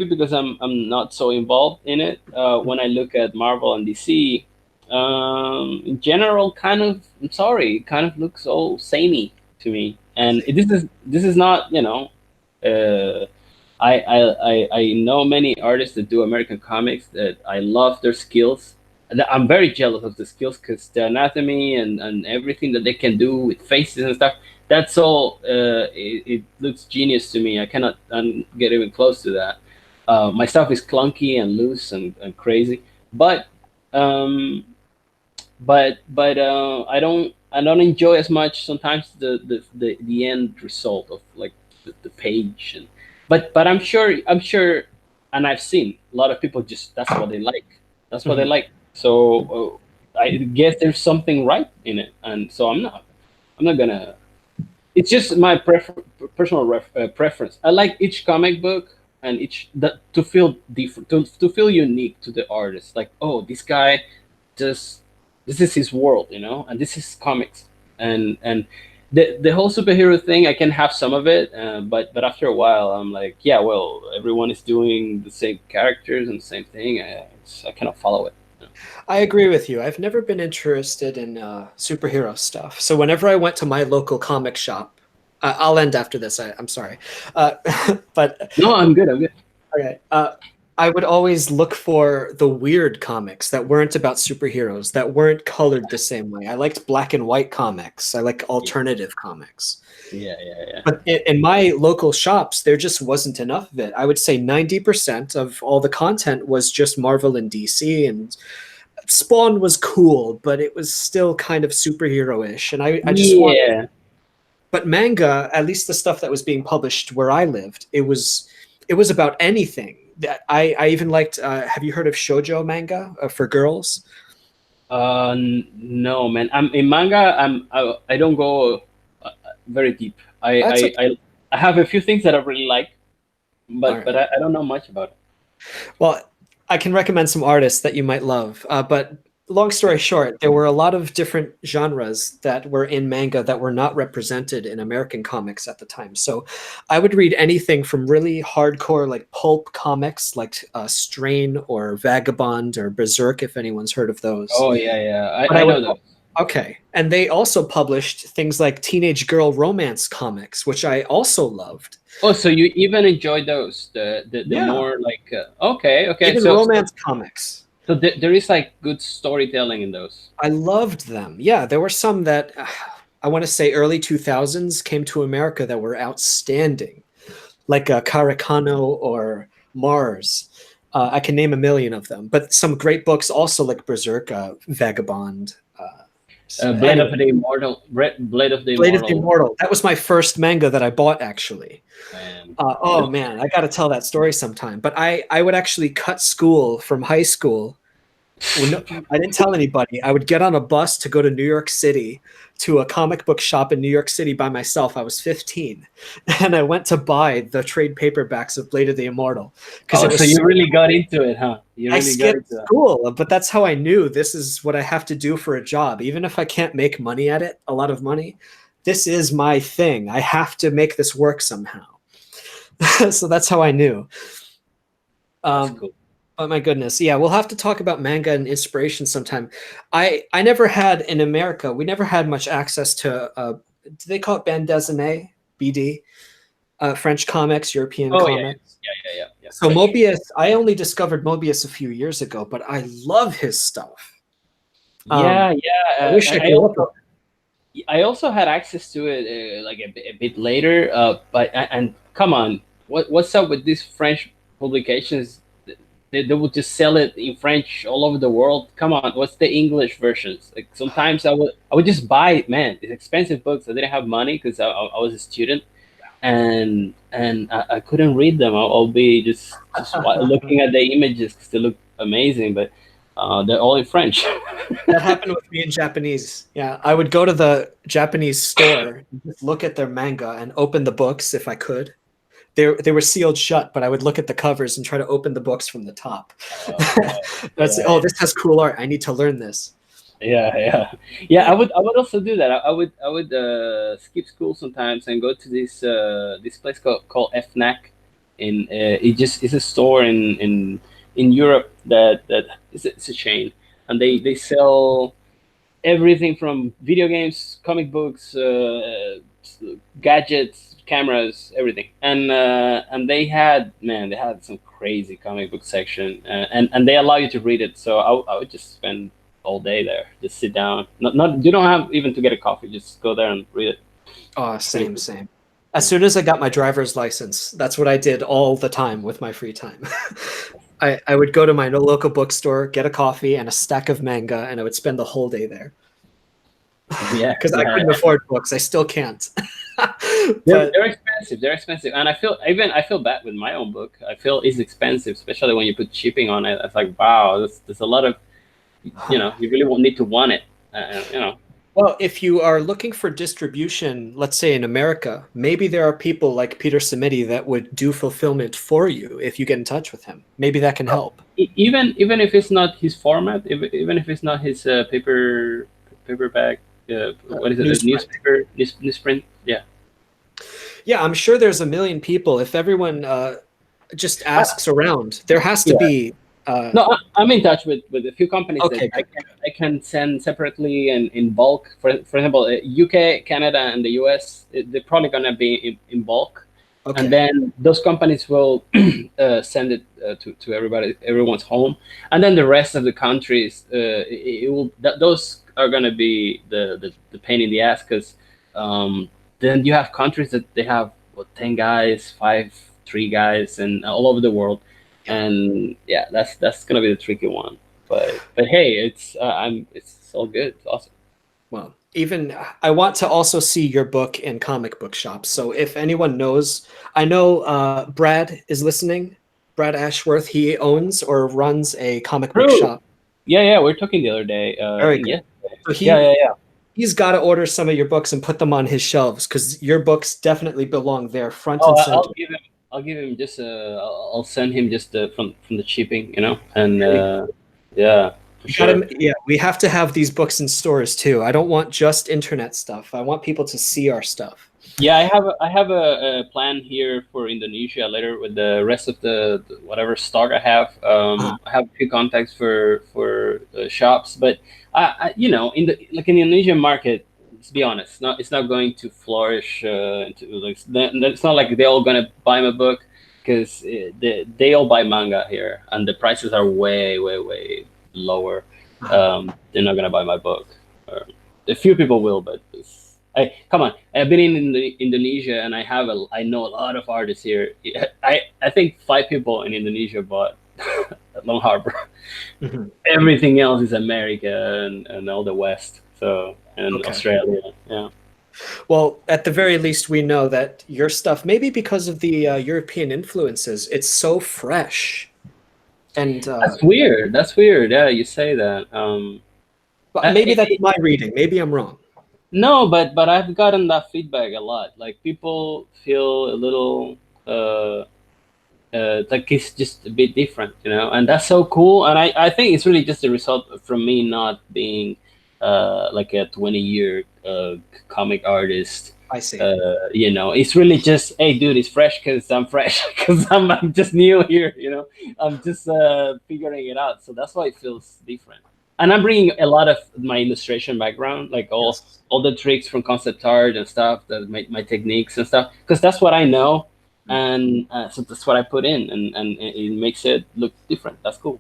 because I'm not so involved in it. When I look at Marvel and DC, in general, kind of I'm sorry, it kind of looks all samey to me. And this is not, you know. Uh, I know many artists that do American comics that I love their skills. And I'm very jealous of the skills because the anatomy and everything that they can do with faces and stuff. That's all. It looks genius to me. I cannot get even close to that. My stuff is clunky and loose and crazy, but um, I don't enjoy as much sometimes the end result of like the page. And but I'm sure, and I've seen a lot of people just that's what they like. That's what they Mhm. like. So I guess there's something right in it, and so I'm not gonna. It's just my personal preference. I like each comic book and each that to feel different, to feel unique to the artist. Like, oh, this guy just this is his world, you know, and this is comics. And the whole superhero thing, I can have some of it, but after a while, I'm like, yeah, well, everyone is doing the same characters and the same thing. I cannot follow it. I agree with you. I've never been interested in superhero stuff. So whenever I went to my local comic shop, I'll end after this. I'm sorry, uh, but No, I'm good. I'm good. okay. I would always look for the weird comics that weren't about superheroes, that weren't colored the same way. I liked black and white comics. I like Yeah, alternative comics. yeah. But in my local shops, there just wasn't enough of it. I would say 90% of all the content was just Marvel and DC, and Spawn was cool, but it was still kind of superhero-ish. And I just want, Yeah. but manga, at least the stuff that was being published where I lived, it was about anything. That I even liked. Have you heard of shoujo manga for girls? No, man. I'm in manga. I don't go very deep. That's okay. I have a few things that I really like, All but right. I don't know much about it. Well, I can recommend some artists that you might love. But long story short, there were a lot of different genres that were in manga that were not represented in American comics at the time. So I would read anything from really hardcore, like pulp comics, like Strain or Vagabond or Berserk, if anyone's heard of those. Oh yeah, yeah. But I I would, know those. okay. And they also published things like teenage girl romance comics, which I also loved. Oh, so you even enjoy those? The Yeah, more like okay. even romance comics. So there is like good storytelling in those. I loved them. Yeah, there were some that I want to say early 2000s came to America that were outstanding, like Karakano or Mars. I can name a million of them, but some great books also like Berserk, Vagabond. Blade of Anyway, the Immortal, Blade of the Blade of the Immortal, Immortal. That was my first manga that I bought, actually. and Oh man, I got to tell that story sometime. But I would actually cut school from high school. Well, no, I didn't tell anybody. I would get on a bus to go to New York City to a comic book shop in New York City by myself. I was 15, and I went to buy the trade paperbacks of Blade of the Immortal because oh, it so was you so, really got into it, huh? You I really got skipped into that. school, but that's how I knew this is what I have to do for a job. Even if I can't make money at it, a lot of money, this is my thing. I have to make this work somehow. So that's how I knew. That's Um, cool. Oh my goodness. Yeah, we'll have to talk about manga and inspiration sometime. I never had in America, we never had much access to do they call it bande dessinée? BD? French comics, European Oh yeah, comics. yeah. So French. Mobius, I only discovered Mobius a few years ago, but I love his stuff. Um, Yeah. I wish I I grew up with also it. I also had access to it like a bit later, but and come on, what's up with these French publications? They would just sell it in French all over the world. Come on, what's the English versions? Like sometimes I would just buy it, man. It's expensive books. I didn't have money because I was a student, and I couldn't read them. I'll be just looking at the images because they look amazing, but they're all in French. That happened with me in Japanese. Yeah, I would go to the Japanese store, and just look at their manga and open the books if I could. They were sealed shut, but I would look at the covers and try to open the books from the top. That's, Yeah, oh, this has cool art. I need to learn this. yeah. I would also do that. I would skip school sometimes and go to this place called FNAC. It's a store in Europe that it's a chain, and they sell everything from video games, comic books, gadgets, cameras, everything. And they had some crazy comic book section, and they allow you to read it. So I would just spend all day there, just sit down. Not you don't have even to get a coffee. Just go there and read it. Oh, Pretty same, cool. same. As soon as I got my driver's license, that's what I did all the time with my free time. I would go to my local bookstore, get a coffee and a stack of manga, and I would spend the whole day there Yeah, because I yeah. couldn't afford books. I still can't. They're, But they're expensive. They're expensive, and I feel bad with my own book. I feel it's expensive, especially when you put shipping on it. It's like wow, there's a lot of you really won't need to want it. well, if you are looking for distribution, let's say in America, maybe there are people like Peter Samiti that would do fulfillment for you if you get in touch with him. Maybe that can help. Even if it's not his format, even if it's not his paperback, what is it, a Newsprint. newspaper, newsprint? Yeah. Yeah, I'm sure there's a million people. If everyone just Uh, asks around, there has to yeah. be. No, I'm in touch with a few companies that Okay, I good. can I can send separately and in bulk. For example, UK, Canada, and the US, they're probably gonna be in bulk, and Okay. then those companies will send it to everyone's home, and then the rest of the countries, those are gonna be the pain in the ass because then you have countries that they have 10 guys, five, 3 guys, and all over the world, Yeah. and yeah, that's gonna be the tricky one. But hey, it's all good. It's awesome. Well, even I want to also see your book in comic book shops. So if anyone knows, I know Brad is listening. Brad Ashworth, he owns or runs a comic book True. shop. Yeah. We are talking the other day. I Very think good. yesterday. So he's got to order some of your books and put them on his shelves because your books definitely belong there, front Oh, and center. I'll give him just I'll send him just from the shipping, and There you go. yeah, for You gotta, sure. yeah, we have to have these books in stores too. I don't want just internet stuff. I want people to see our stuff. Yeah, I have a plan here for Indonesia later with the rest of the whatever stock I have. Uh, I have a few contacts for shops, but in the Indonesian market, let's be honest, it's not going to flourish. It's not like they're all gonna buy my book because they all buy manga here, and the prices are way way way lower. They're not gonna buy my book. A few people will, but come on. I've been in Indonesia, and I know a lot of artists here. I think 5 people in Indonesia bought at Long Harbor. mhm. Everything else is America and all the West. So and Okay. Australia. Yeah. Well, at the very least, we know that your stuff, maybe because of the European influences, it's so fresh. And That's weird. That's weird. Yeah, you say that. but Uh, maybe it, that's it, my reading. Maybe I'm wrong. no, but I've gotten that feedback a lot. Like people feel a little like it's just a bit different, and that's so cool. And I think it's really just a result from me not being like a 20-year comic artist. I see. It's really just, hey, dude, it's fresh because I'm fresh because I'm just new here. I'm just figuring it out. So that's why it feels different. And I'm bringing a lot of my illustration background, like all Yes. all the tricks from concept art and stuff, that my techniques and stuff, because that's what I know, and so that's what I put in, and it makes it look different. That's cool.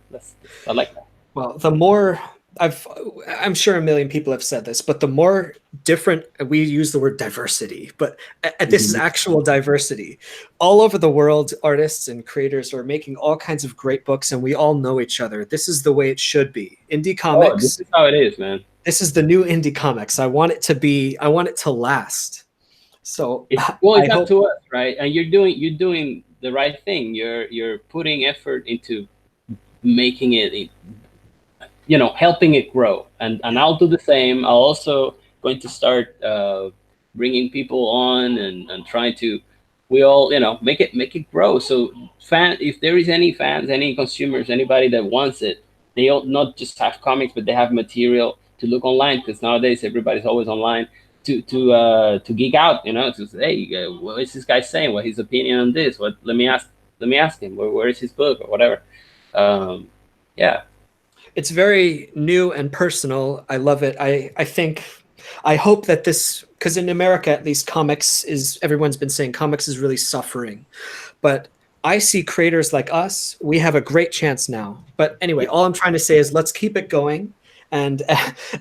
I like that. Well, the more I'm sure a million people have said this, but the more different, we use the word diversity, but this is actual diversity. All over the world, artists and creators are making all kinds of great books, and we all know each other. This is the way it should be. Indie Oh, this comics. is how it is, man. This is the new indie comics. I want it to be. I want it to last. So Well, I it's up hope. to us, right? And you're doing the right thing. You're putting effort into making it, helping it grow. And I'll do the same. I'll also going to start bringing people on and trying to, we all, make it grow. So if there is any fans, any consumers, anybody that wants it, they don't not just have comics, but they have material to look online, because nowadays everybody's always online to geek out, to say, hey, what is this guy saying? What his opinion on this? What? Let me ask him. Where is his book or whatever? Yeah. It's very new and personal. I love it. I hope that this, because in America at least, everyone's been saying comics is really suffering, but I see creators like us. We have a great chance now. But anyway, all I'm trying to say is let's keep it going. And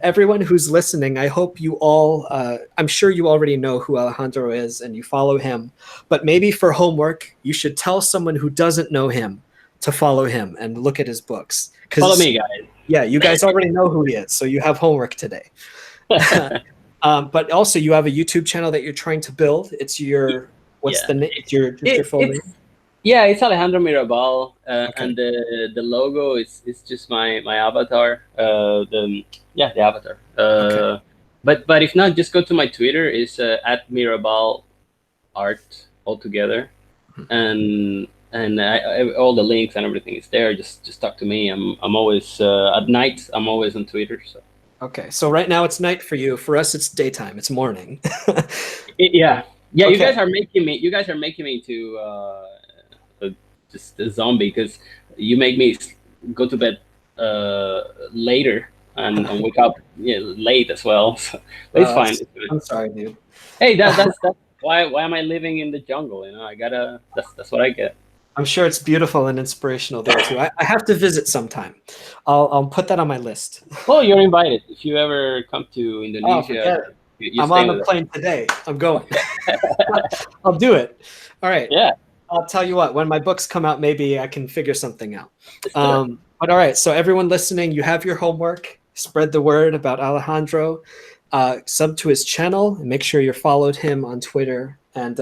everyone who's listening, I hope you all, I'm sure you already know who Alejandro is and you follow him, but maybe for homework, you should tell someone who doesn't know him to follow him and look at his books. Follow me, guys. Yeah, you guys already know who he is, so you have homework today. But also you have a YouTube channel that you're trying to build. It's your, what's the name? It's your full name? Yeah, it's Alejandro Mirabal, and the logo is just my avatar. The avatar. Okay. But if not, just go to my Twitter. It's at Mirabal Art altogether, and all the links and everything is there. Just talk to me. I'm always at night. I'm always on Twitter. So. Okay, so right now it's night for you. For us, it's daytime. It's morning. Yeah. Okay. You guys are making me. You guys are making me to. Just a zombie, because you make me go to bed later and wake up late as well. So, but it's fine. I'm sorry, dude. Hey, that's why am I living in the jungle? I gotta. That's what I get. I'm sure it's beautiful and inspirational there too. I have to visit sometime. I'll put that on my list. Well, you're invited if you ever come to Indonesia. I'm on the plane today. I'm going. I'll do it. All right. Yeah. I'll tell you what, when my books come out, maybe I can figure something out. But all right, so everyone listening, you have your homework. Spread the word about Alejandro. Sub to his channel and make sure you followed him on Twitter. And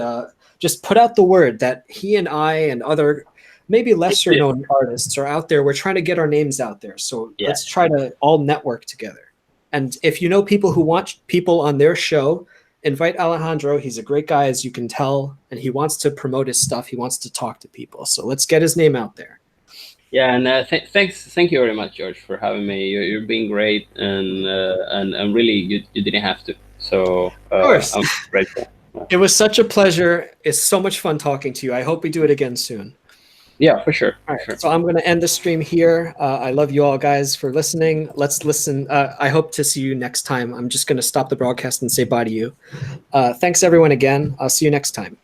just put out the word that he and I and other maybe lesser known artists are out there. We're trying to get our names out there. So let's try to all network together. And if you know people who want people on their show, invite Alejandro. He's a great guy, as you can tell, and he wants to promote his stuff. He wants to talk to people. So let's get his name out there. Yeah, and thank you very much, George, for having me. You're being great, and really, you didn't have to. So of course. I'm grateful. It was such a pleasure. It's so much fun talking to you. I hope we do it again soon. Yeah, for sure. All right, so I'm going to end the stream here. I love you all guys for listening. Let's listen. I hope to see you next time. I'm just going to stop the broadcast and say bye to you. Thanks everyone again. I'll see you next time.